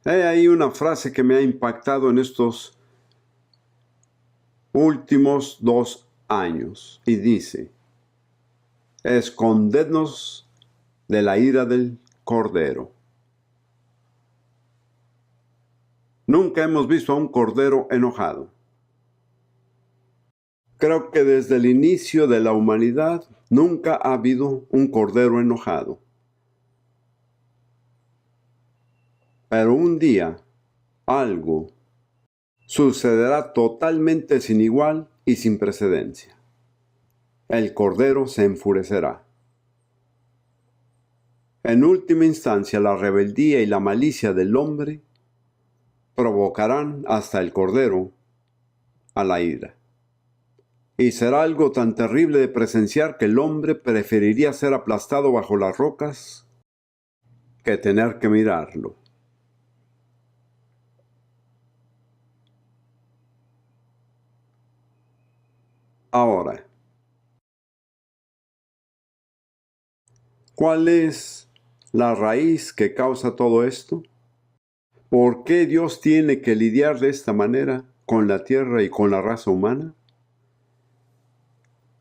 Hay ahí una frase que me ha impactado en estos últimos 2 años y dice: escondednos de la ira del Cordero. Nunca hemos visto a un cordero enojado. Creo que desde el inicio de la humanidad nunca ha habido un cordero enojado. Pero un día algo sucederá totalmente sin igual y sin precedencia. El cordero se enfurecerá. En última instancia, la rebeldía y la malicia del hombre provocarán hasta el cordero a la ira. Y será algo tan terrible de presenciar que el hombre preferiría ser aplastado bajo las rocas que tener que mirarlo. Ahora, ¿cuál es la raíz que causa todo esto? ¿Por qué Dios tiene que lidiar de esta manera con la tierra y con la raza humana?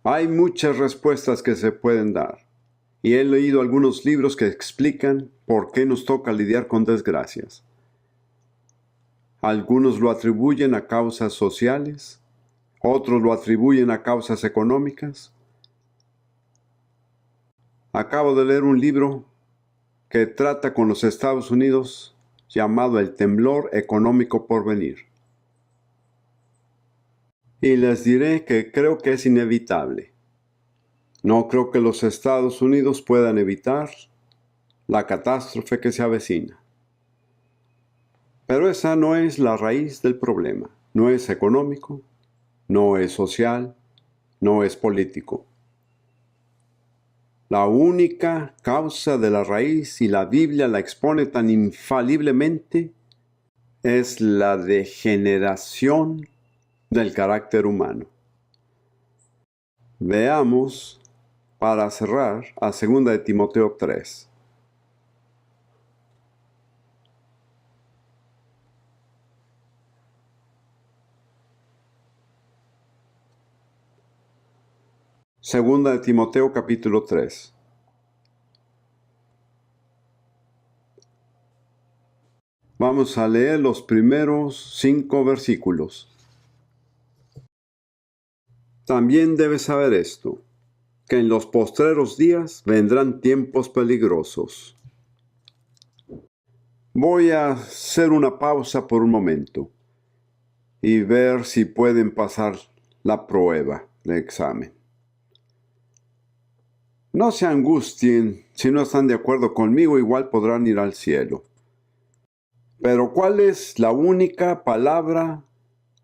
Hay muchas respuestas que se pueden dar, y he leído algunos libros que explican por qué nos toca lidiar con desgracias. Algunos lo atribuyen a causas sociales, otros lo atribuyen a causas económicas. Acabo de leer un libro que trata con los Estados Unidos llamado El temblor económico por venir. Y les diré que creo que es inevitable. No creo que los Estados Unidos puedan evitar la catástrofe que se avecina. Pero esa no es la raíz del problema. No es económico, no es social, no es político. La única causa de la raíz, y la Biblia la expone tan infaliblemente, es la degeneración del carácter humano. Veamos, para cerrar, a 2 de Timoteo 3. Segunda de Timoteo capítulo 3. Vamos a leer los primeros 5 versículos. También debes saber esto, que en los postreros días vendrán tiempos peligrosos. Voy a hacer una pausa por un momento. y ver si pueden pasar la prueba de examen. No se angustien, si no están de acuerdo conmigo, igual podrán ir al cielo. Pero ¿cuál es la única palabra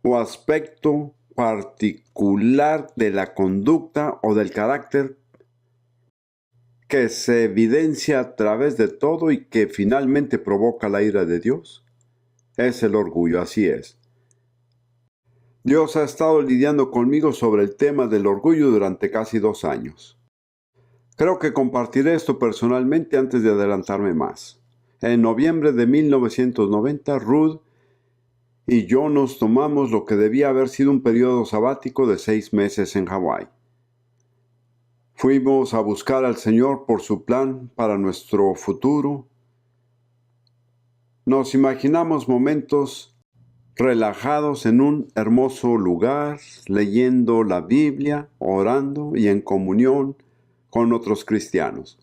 o aspecto particular de la conducta o del carácter que se evidencia a través de todo y que finalmente provoca la ira de Dios? Es el orgullo, así es. Dios ha estado lidiando conmigo sobre el tema del orgullo durante casi 2 años. Creo que compartiré esto personalmente antes de adelantarme más. En noviembre de 1990, Ruth y yo nos tomamos lo que debía haber sido un periodo sabático de 6 meses en Hawái. Fuimos a buscar al Señor por su plan para nuestro futuro. Nos imaginamos momentos relajados en un hermoso lugar, leyendo la Biblia, orando y en comunión con otros cristianos.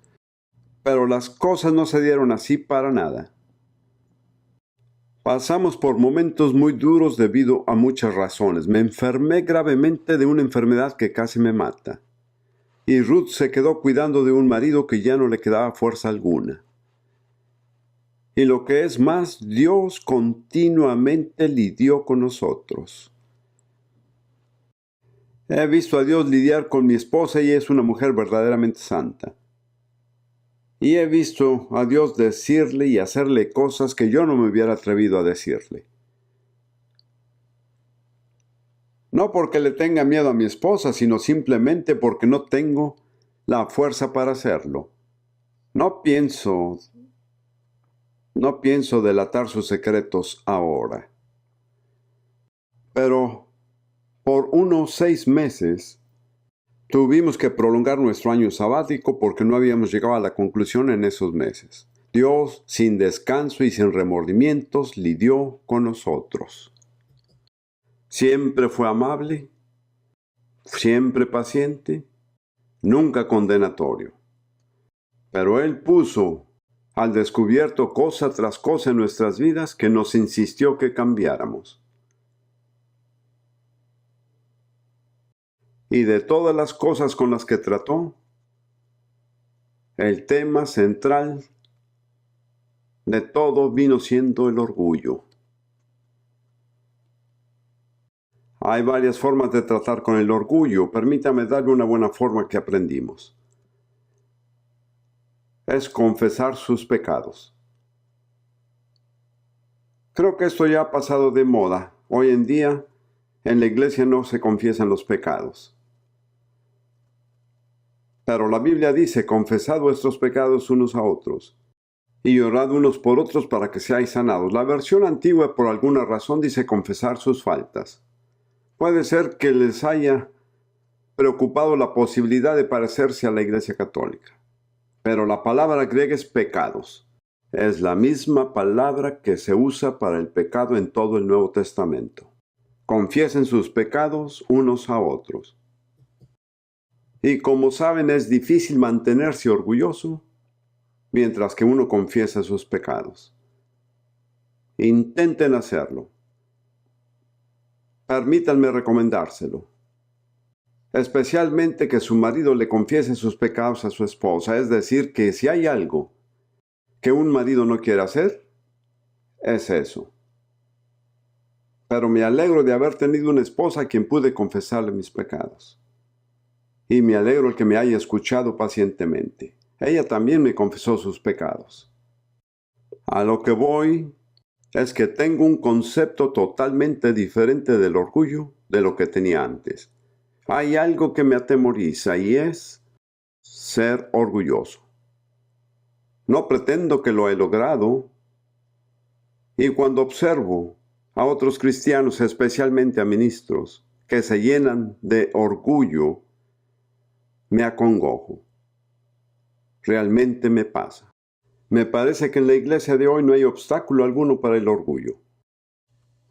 Pero las cosas no se dieron así para nada. Pasamos por momentos muy duros debido a muchas razones. Me enfermé gravemente de una enfermedad que casi me mata. Y Ruth se quedó cuidando de un marido que ya no le quedaba fuerza alguna. Y lo que es más, Dios continuamente lidió con nosotros. He visto a Dios lidiar con mi esposa y es una mujer verdaderamente santa. Y he visto a Dios decirle y hacerle cosas que yo no me hubiera atrevido a decirle. No porque le tenga miedo a mi esposa, sino simplemente porque no tengo la fuerza para hacerlo. No pienso delatar sus secretos ahora. Pero por unos 6 meses tuvimos que prolongar nuestro año sabático porque no habíamos llegado a la conclusión en esos meses. Dios, sin descanso y sin remordimientos, lidió con nosotros. Siempre fue amable, siempre paciente, nunca condenatorio. Pero Él puso al descubierto cosa tras cosa en nuestras vidas que nos insistió que cambiáramos. Y de todas las cosas con las que trató, el tema central de todo vino siendo el orgullo. Hay varias formas de tratar con el orgullo. Permítame darle una buena forma que aprendimos. Es confesar sus pecados. Creo que esto ya ha pasado de moda. Hoy en día, en la iglesia no se confiesan los pecados. Pero la Biblia dice, confesad vuestros pecados unos a otros, y orad unos por otros para que seáis sanados. La versión antigua, por alguna razón, dice confesar sus faltas. Puede ser que les haya preocupado la posibilidad de parecerse a la Iglesia Católica. Pero la palabra griega es pecados. Es la misma palabra que se usa para el pecado en todo el Nuevo Testamento. Confiesen sus pecados unos a otros. Y como saben, es difícil mantenerse orgulloso mientras que uno confiesa sus pecados. Intenten hacerlo. Permítanme recomendárselo. Especialmente que su marido le confiese sus pecados a su esposa. Es decir, que si hay algo que un marido no quiere hacer, es eso. Pero me alegro de haber tenido una esposa a quien pude confesarle mis pecados. Y me alegro el que me haya escuchado pacientemente. Ella también me confesó sus pecados. A lo que voy es que tengo un concepto totalmente diferente del orgullo de lo que tenía antes. Hay algo que me atemoriza y es ser orgulloso. No pretendo que lo he logrado. Y cuando observo a otros cristianos, especialmente a ministros, que se llenan de orgullo, me acongojo. Realmente me pasa. Me parece que en la iglesia de hoy no hay obstáculo alguno para el orgullo.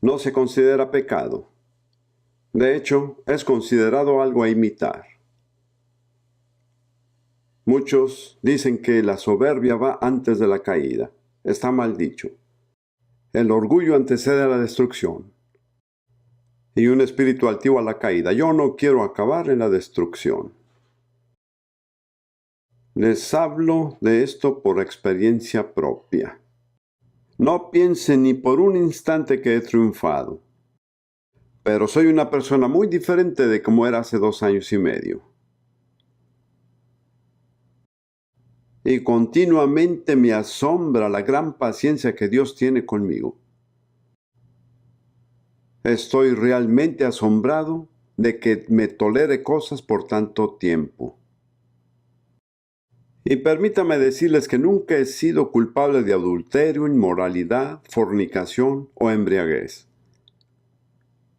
No se considera pecado. De hecho, es considerado algo a imitar. Muchos dicen que la soberbia va antes de la caída. Está mal dicho. El orgullo antecede a la destrucción. y un espíritu altivo a la caída. Yo no quiero acabar en la destrucción. Les hablo de esto por experiencia propia. No piensen ni por un instante que he triunfado, pero soy una persona muy diferente de como era hace 2 años y medio. Y continuamente me asombra la gran paciencia que Dios tiene conmigo. Estoy realmente asombrado de que me tolere cosas por tanto tiempo. Y permítame decirles que nunca he sido culpable de adulterio, inmoralidad, fornicación o embriaguez,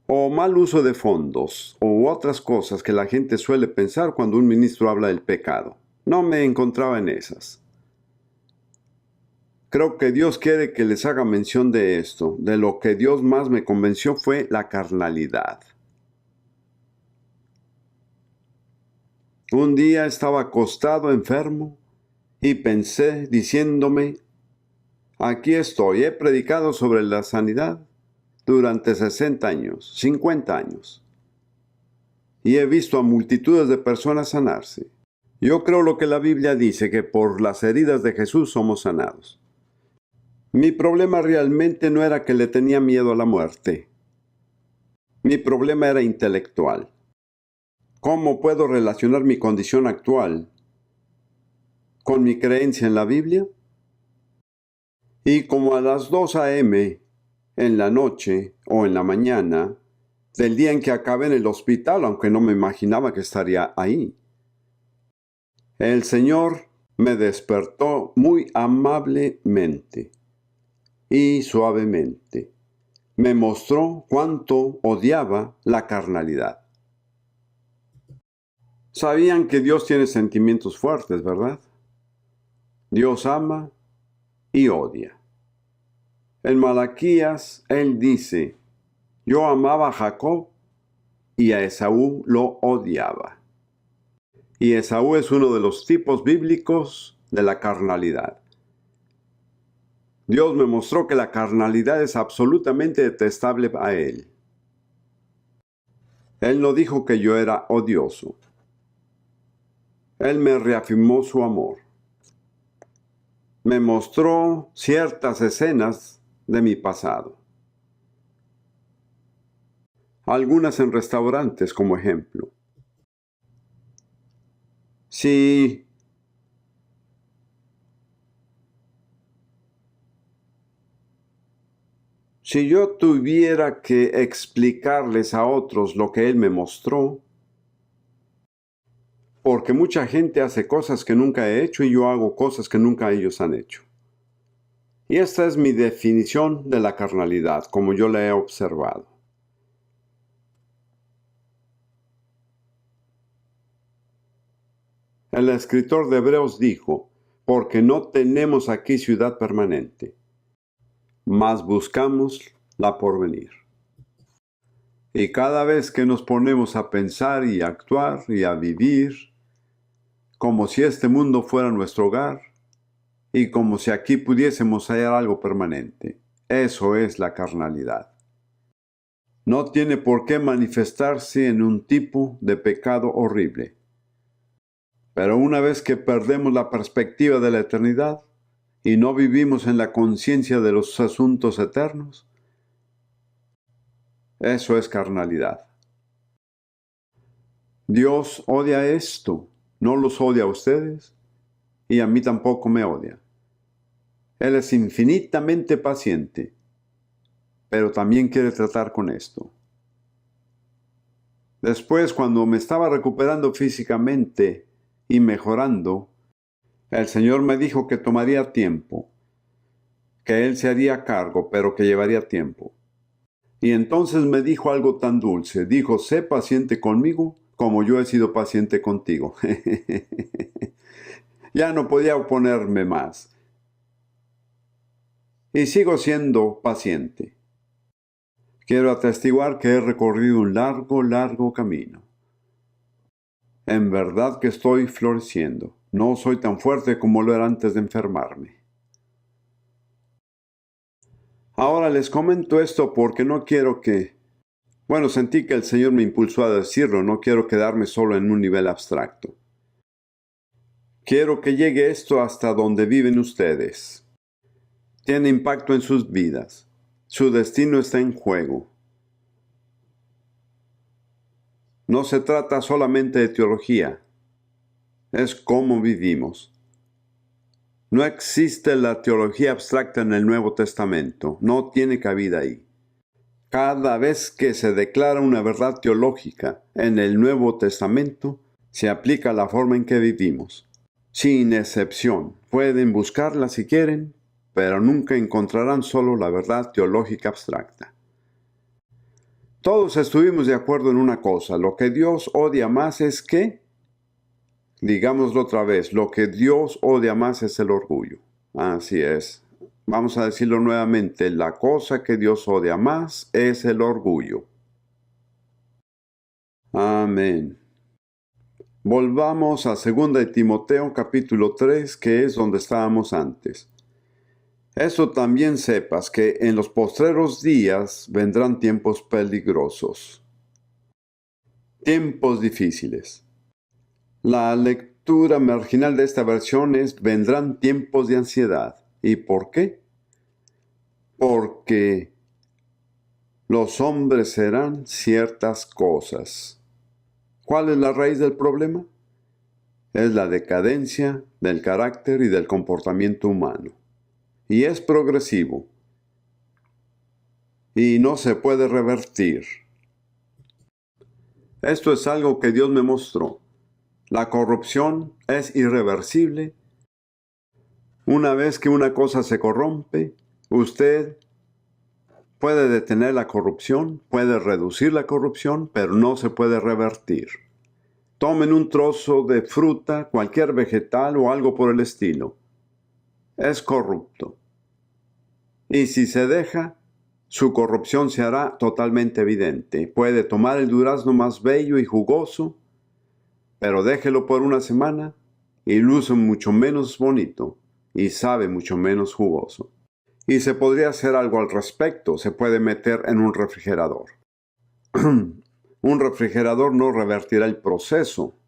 o mal uso de fondos, u otras cosas que la gente suele pensar cuando un ministro habla del pecado. No me encontraba en esas. Creo que Dios quiere que les haga mención de esto. De lo que Dios más me convenció fue la carnalidad. Un día estaba acostado enfermo y pensé diciéndome, aquí estoy, he predicado sobre la sanidad durante 60 años, 50 años, y he visto a multitudes de personas sanarse. Yo creo lo que la Biblia dice, que por las heridas de Jesús somos sanados. Mi problema realmente no era que le tenía miedo a la muerte. Mi problema era intelectual. ¿Cómo puedo relacionar mi condición actual con mi creencia en la Biblia? Y como a las 2 a.m., en la noche o en la mañana, del día en que acabé en el hospital, aunque no me imaginaba que estaría ahí, el Señor me despertó muy amablemente y suavemente. Me mostró cuánto odiaba la carnalidad. Sabían que Dios tiene sentimientos fuertes, ¿verdad? Dios ama y odia. En Malaquías, Él dice, yo amaba a Jacob y a Esaú lo odiaba. Y Esaú es uno de los tipos bíblicos de la carnalidad. Dios me mostró que la carnalidad es absolutamente detestable a Él. Él no dijo que yo era odioso. Él me reafirmó su amor. Me mostró ciertas escenas de mi pasado. Algunas en restaurantes como ejemplo. Si yo tuviera que explicarles a otros lo que Él me mostró, porque mucha gente hace cosas que nunca he hecho y yo hago cosas que nunca ellos han hecho. Y esta es mi definición de la carnalidad, como yo la he observado. El escritor de Hebreos dijo, porque no tenemos aquí ciudad permanente, mas buscamos la porvenir. Y cada vez que nos ponemos a pensar y a actuar y a vivir, como si este mundo fuera nuestro hogar, y como si aquí pudiésemos hallar algo permanente, eso es la carnalidad. No tiene por qué manifestarse en un tipo de pecado horrible. Pero una vez que perdemos la perspectiva de la eternidad y no vivimos en la conciencia de los asuntos eternos, eso es carnalidad. Dios odia esto, no los odia a ustedes y a mí tampoco me odia. Él es infinitamente paciente, pero también quiere tratar con esto. Después, cuando me estaba recuperando físicamente y mejorando, el Señor me dijo que tomaría tiempo, que Él se haría cargo, pero que llevaría tiempo. Y entonces me dijo algo tan dulce. Dijo, sé paciente conmigo como yo he sido paciente contigo. Ya no podía oponerme más. Y sigo siendo paciente. Quiero atestiguar que he recorrido un largo, largo camino. En verdad que estoy floreciendo. No soy tan fuerte como lo era antes de enfermarme. Ahora les comento esto porque no quiero que Bueno, sentí que el Señor me impulsó a decirlo. No quiero quedarme solo en un nivel abstracto. Quiero que llegue esto hasta donde viven ustedes. Tiene impacto en sus vidas. Su destino está en juego. No se trata solamente de teología. Es cómo vivimos. No existe la teología abstracta en el Nuevo Testamento. No tiene cabida ahí. Cada vez que se declara una verdad teológica en el Nuevo Testamento, se aplica a la forma en que vivimos. Sin excepción. Pueden buscarla si quieren, pero nunca encontrarán solo la verdad teológica abstracta. Todos estuvimos de acuerdo en una cosa. Lo que Dios odia más es que, digámoslo otra vez, lo que Dios odia más es el orgullo. Así es. Vamos a decirlo nuevamente. La cosa que Dios odia más es el orgullo. Amén. Volvamos a 2 de Timoteo capítulo 3, que es donde estábamos antes. Eso también sepas que en los postreros días vendrán tiempos peligrosos. Tiempos difíciles. La lectura marginal de esta versión es: vendrán tiempos de ansiedad. ¿Y por qué? Porque los hombres serán ciertas cosas. ¿Cuál es la raíz del problema? Es la decadencia del carácter y del comportamiento humano. Y es progresivo. Y no se puede revertir. Esto es algo que Dios me mostró. La corrupción es irreversible. Una vez que una cosa se corrompe, usted puede detener la corrupción, puede reducir la corrupción, pero no se puede revertir. Tomen un trozo de fruta, cualquier vegetal o algo por el estilo. Es corrupto. Y si se deja, su corrupción se hará totalmente evidente. Puede tomar el durazno más bello y jugoso, pero déjelo por una semana y luce mucho menos bonito y sabe mucho menos jugoso. Y se podría hacer algo al respecto. Se puede meter en un refrigerador. Un refrigerador no revertirá el proceso,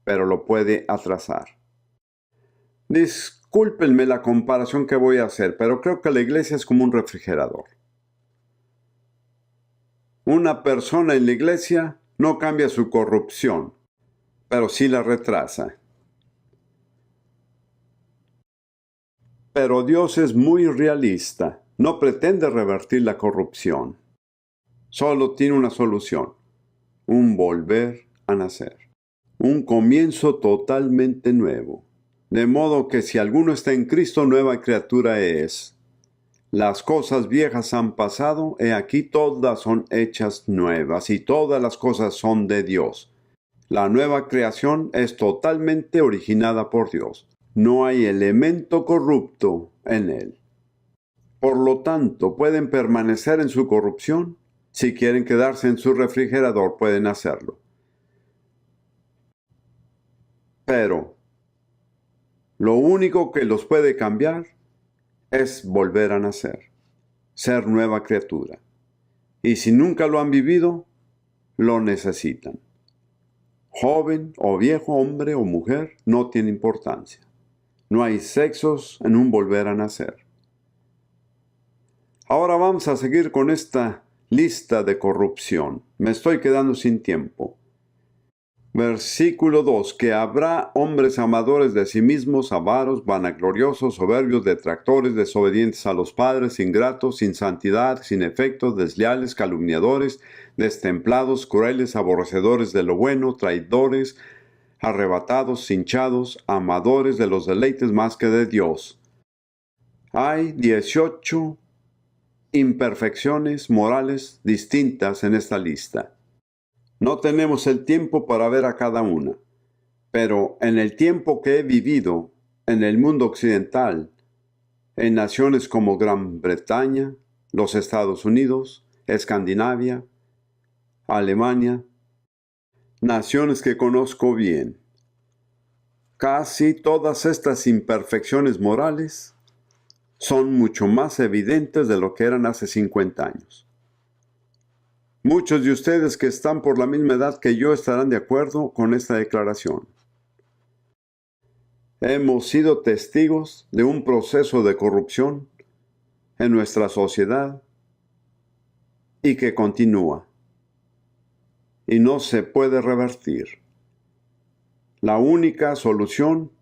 pero lo puede atrasar. Discúlpenme la comparación que voy a hacer, pero creo que la iglesia es como un refrigerador. Una persona en la iglesia no cambia su corrupción, pero sí la retrasa. Pero Dios es muy realista. No pretende revertir la corrupción. Solo tiene una solución: un volver a nacer. Un comienzo totalmente nuevo. De modo que si alguno está en Cristo, nueva criatura es. Las cosas viejas han pasado, he aquí todas son hechas nuevas, y todas las cosas son de Dios. La nueva creación es totalmente originada por Dios. No hay elemento corrupto en él. Por lo tanto, pueden permanecer en su corrupción. Si quieren quedarse en su refrigerador, pueden hacerlo. Pero lo único que los puede cambiar es volver a nacer, ser nueva criatura. Y si nunca lo han vivido, lo necesitan. Joven o viejo, hombre o mujer, no tiene importancia. No hay sexos en un volver a nacer. Ahora vamos a seguir con esta lista de corrupción. Me estoy quedando sin tiempo. Versículo 2. Que habrá hombres amadores de sí mismos, avaros, vanagloriosos, soberbios, detractores, desobedientes a los padres, ingratos, sin santidad, sin efecto, desleales, calumniadores, destemplados, crueles, aborrecedores de lo bueno, traidores, arrebatados, hinchados, amadores de los deleites más que de Dios. Hay 18 imperfecciones morales distintas en esta lista. No tenemos el tiempo para ver a cada una, pero en el tiempo que he vivido en el mundo occidental, en naciones como Gran Bretaña, los Estados Unidos, Escandinavia, Alemania, naciones que conozco bien, casi todas estas imperfecciones morales son mucho más evidentes de lo que eran hace 50 años. Muchos de ustedes que están por la misma edad que yo estarán de acuerdo con esta declaración. Hemos sido testigos de un proceso de corrupción en nuestra sociedad y que continúa y no se puede revertir. La única solución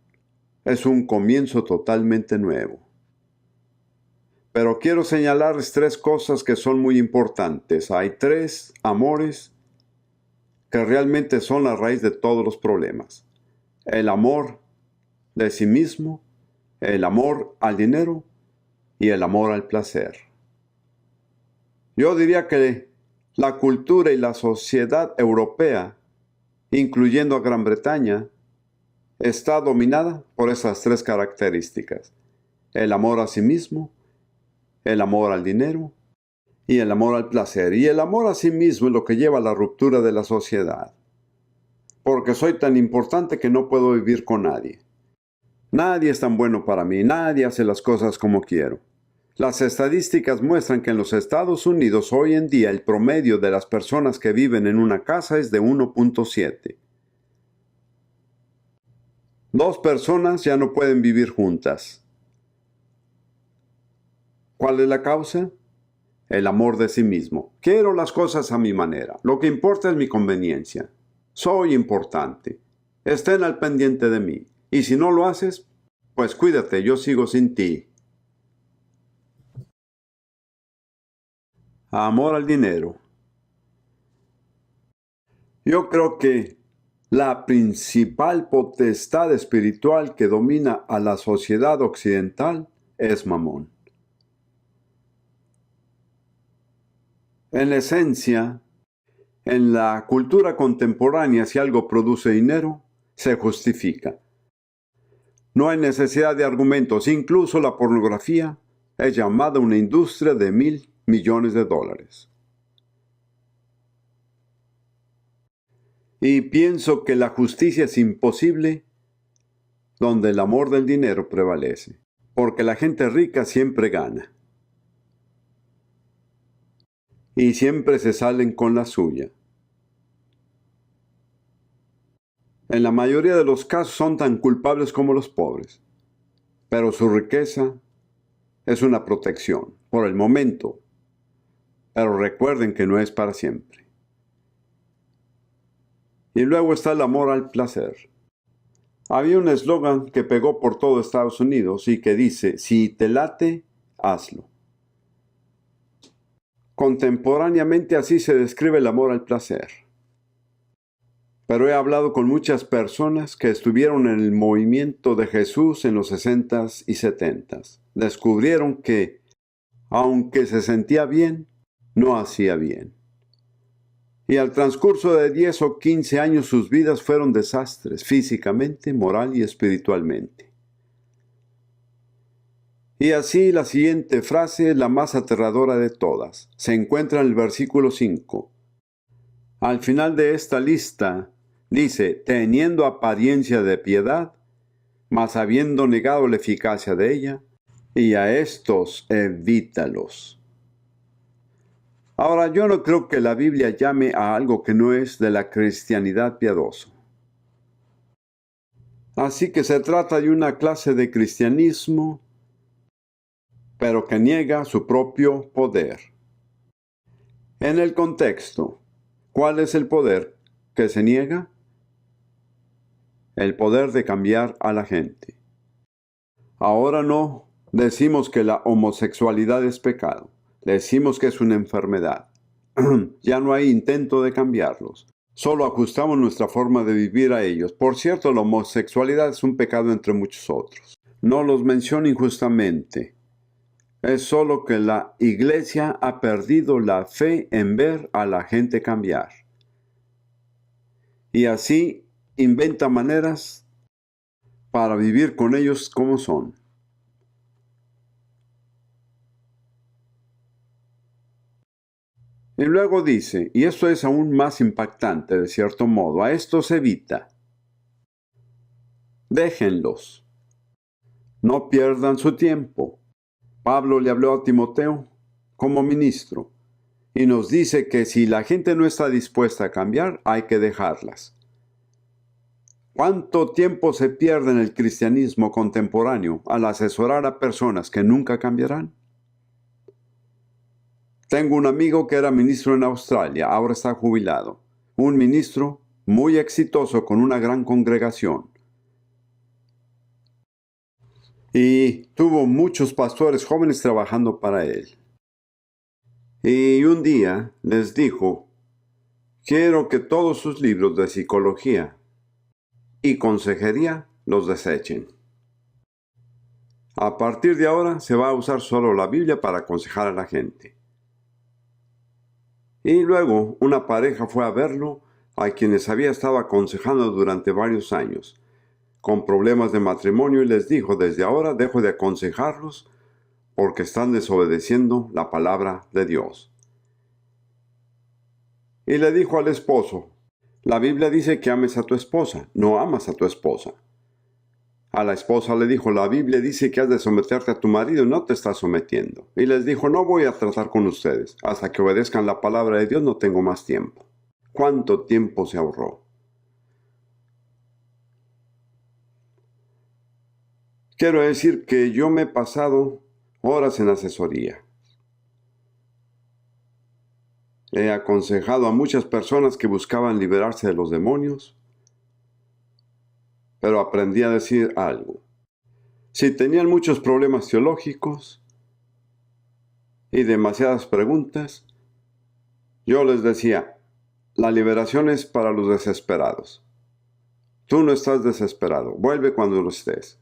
es un comienzo totalmente nuevo. Pero quiero señalarles 3 cosas que son muy importantes. Hay 3 amores que realmente son la raíz de todos los problemas. El amor de sí mismo, el amor al dinero y el amor al placer. Yo diría que la cultura y la sociedad europea, incluyendo a Gran Bretaña, está dominada por esas 3 características. El amor a sí mismo, el amor al dinero y el amor al placer. Y el amor a sí mismo es lo que lleva a la ruptura de la sociedad. Porque soy tan importante que no puedo vivir con nadie. Nadie es tan bueno para mí, nadie hace las cosas como quiero. Las estadísticas muestran que en los Estados Unidos hoy en día el promedio de las personas que viven en una casa es de 1.7. 2 personas ya no pueden vivir juntas. ¿Cuál es la causa? El amor de sí mismo. Quiero las cosas a mi manera. Lo que importa es mi conveniencia. Soy importante. Estén al pendiente de mí. Y si no lo haces, pues cuídate, yo sigo sin ti. Amor al dinero. Yo creo que la principal potestad espiritual que domina a la sociedad occidental es Mamón. En la esencia, en la cultura contemporánea, si algo produce dinero, se justifica. No hay necesidad de argumentos. Incluso la pornografía es llamada una industria de $1,000 millones. Y pienso que la justicia es imposible donde el amor del dinero prevalece, porque la gente rica siempre gana. Y siempre se salen con la suya. En la mayoría de los casos son tan culpables como los pobres, pero su riqueza es una protección, por el momento, pero recuerden que no es para siempre. Y luego está el amor al placer. Había un eslogan que pegó por todo Estados Unidos y que dice, si te late, hazlo. Contemporáneamente así se describe el amor al placer. Pero he hablado con muchas personas que estuvieron en el movimiento de Jesús en los 60s y 70s. Descubrieron que, aunque se sentía bien, no hacía bien. Y al transcurso de 10 o 15 años sus vidas fueron desastres, físicamente, moral y espiritualmente. Y así la siguiente frase es la más aterradora de todas. Se encuentra en el versículo 5. Al final de esta lista dice, teniendo apariencia de piedad, mas habiendo negado la eficacia de ella, y a estos evítalos. Ahora, yo no creo que la Biblia llame a algo que no es de la cristianidad piadoso. Así que se trata de una clase de cristianismo, pero que niega su propio poder. En el contexto, ¿cuál es el poder que se niega? El poder de cambiar a la gente. Ahora no decimos que la homosexualidad es pecado. Decimos que es una enfermedad. Ya no hay intento de cambiarlos. Solo ajustamos nuestra forma de vivir a ellos. Por cierto, la homosexualidad es un pecado entre muchos otros. No los menciono injustamente. Es solo que la iglesia ha perdido la fe en ver a la gente cambiar. Y así inventa maneras para vivir con ellos como son. Y luego dice, y esto es aún más impactante de cierto modo, a estos evita. Déjenlos. No pierdan su tiempo. Pablo le habló a Timoteo como ministro Y nos dice que si la gente no está dispuesta a cambiar, hay que dejarlas. ¿Cuánto tiempo se pierde en el cristianismo contemporáneo al asesorar a personas que nunca cambiarán? Tengo un amigo que era ministro en Australia, ahora está jubilado. Un ministro muy exitoso con una gran congregación. Y tuvo muchos pastores jóvenes trabajando para él. Y un día les dijo, quiero que todos sus libros de psicología y consejería los desechen. A partir de ahora se va a usar solo la Biblia para aconsejar a la gente. Y luego una pareja fue a verlo, a quienes había estado aconsejando durante varios años, con problemas de matrimonio, y les dijo, desde ahora dejo de aconsejarlos porque están desobedeciendo la palabra de Dios. Y le dijo al esposo, la Biblia dice que ames a tu esposa, no amas a tu esposa. A la esposa le dijo, la Biblia dice que has de someterte a tu marido y no te estás sometiendo. Y les dijo, no voy a tratar con ustedes. Hasta que obedezcan la palabra de Dios no tengo más tiempo. ¿Cuánto tiempo se ahorró? Quiero decir que yo me he pasado horas en asesoría. He aconsejado a muchas personas que buscaban liberarse de los demonios, pero aprendí a decir algo. Si tenían muchos problemas teológicos y demasiadas preguntas, yo les decía, la liberación es para los desesperados. Tú no estás desesperado, vuelve cuando lo estés.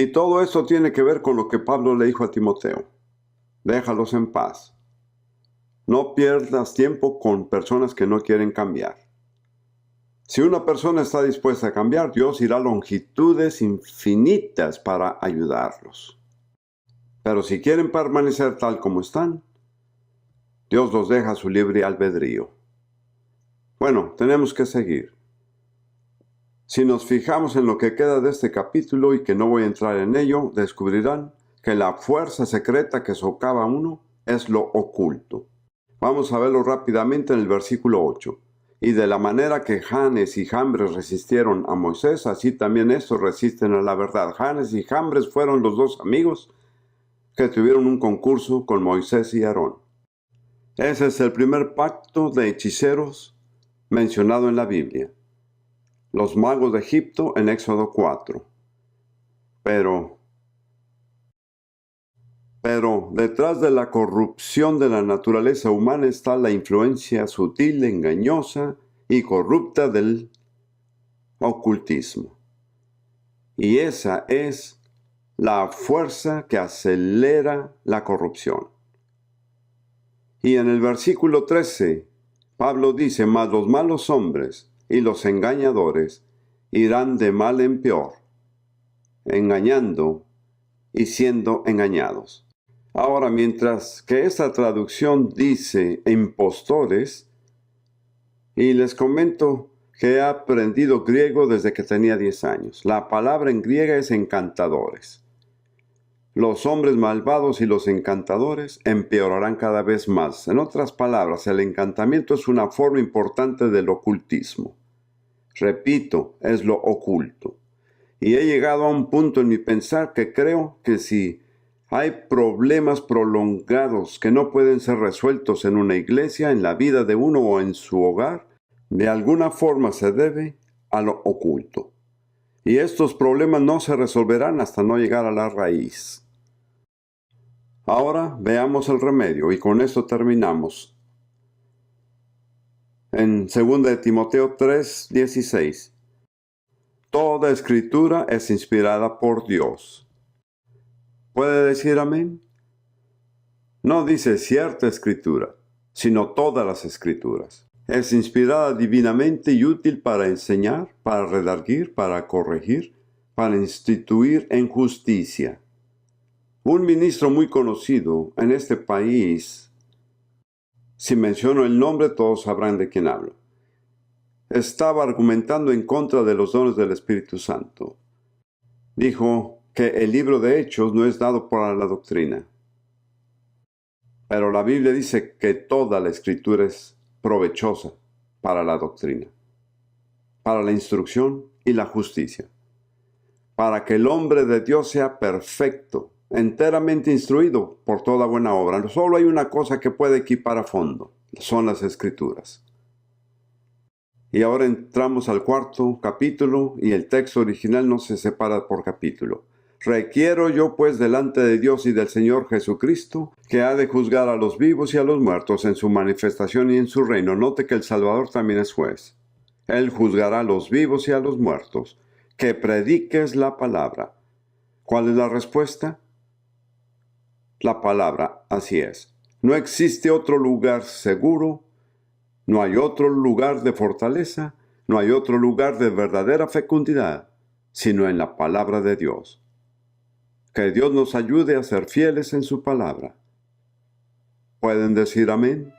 Y todo esto tiene que ver con lo que Pablo le dijo a Timoteo. Déjalos en paz. No pierdas tiempo con personas que no quieren cambiar. Si una persona está dispuesta a cambiar, Dios irá a longitudes infinitas para ayudarlos. Pero si quieren permanecer tal como están, Dios los deja a su libre albedrío. Bueno, tenemos que seguir. Si nos fijamos en lo que queda de este capítulo, y que no voy a entrar en ello, descubrirán que la fuerza secreta que socava a uno es lo oculto. Vamos a verlo rápidamente en el versículo 8. Y de la manera que Janes y Jambres resistieron a Moisés, así también estos resisten a la verdad. Janes y Jambres fueron los dos amigos que tuvieron un concurso con Moisés y Aarón. Ese es el primer pacto de hechiceros mencionado en la Biblia. Los magos de Egipto en Éxodo 4. Pero detrás de la corrupción de la naturaleza humana está la influencia sutil, engañosa y corrupta del ocultismo. Y esa es la fuerza que acelera la corrupción. Y en el versículo 13, Pablo dice, mas los malos hombres y los engañadores irán de mal en peor, engañando y siendo engañados. Ahora, mientras que esta traducción dice impostores, y les comento que he aprendido griego desde que tenía 10 años. La palabra en griega es encantadores. Los hombres malvados y los encantadores empeorarán cada vez más. En otras palabras, el encantamiento es una forma importante del ocultismo. Repito, es lo oculto. Y he llegado a un punto en mi pensar que creo que si hay problemas prolongados que no pueden ser resueltos en una iglesia, en la vida de uno o en su hogar, de alguna forma se debe a lo oculto. Y estos problemas no se resolverán hasta no llegar a la raíz. Ahora veamos el remedio, y con esto terminamos. En 2 de Timoteo 3:16. Toda escritura es inspirada por Dios. ¿Puede decir amén? No dice cierta escritura, sino todas las escrituras. Es inspirada divinamente y útil para enseñar, para redarguir, para corregir, para instituir en justicia. Un ministro muy conocido en este país, si menciono el nombre todos sabrán de quién hablo, estaba argumentando en contra de los dones del Espíritu Santo. Dijo que el libro de Hechos no es dado para la doctrina. Pero la Biblia dice que toda la Escritura es provechosa para la doctrina, para la instrucción y la justicia, para que el hombre de Dios sea perfecto, enteramente instruido por toda buena obra. Solo hay una cosa que puede equipar a fondo, son las Escrituras. Y ahora entramos al cuarto capítulo y el texto original no se separa por capítulo. Requiero yo pues delante de Dios y del Señor Jesucristo, que ha de juzgar a los vivos y a los muertos en su manifestación y en su reino. Note que el Salvador también es juez. Él juzgará a los vivos y a los muertos. Que prediques la palabra. ¿Cuál es la respuesta? La palabra, así es. No existe otro lugar seguro. No hay otro lugar de fortaleza, no hay otro lugar de verdadera fecundidad, sino en la palabra de Dios. Que Dios nos ayude a ser fieles en su palabra. ¿Pueden decir amén?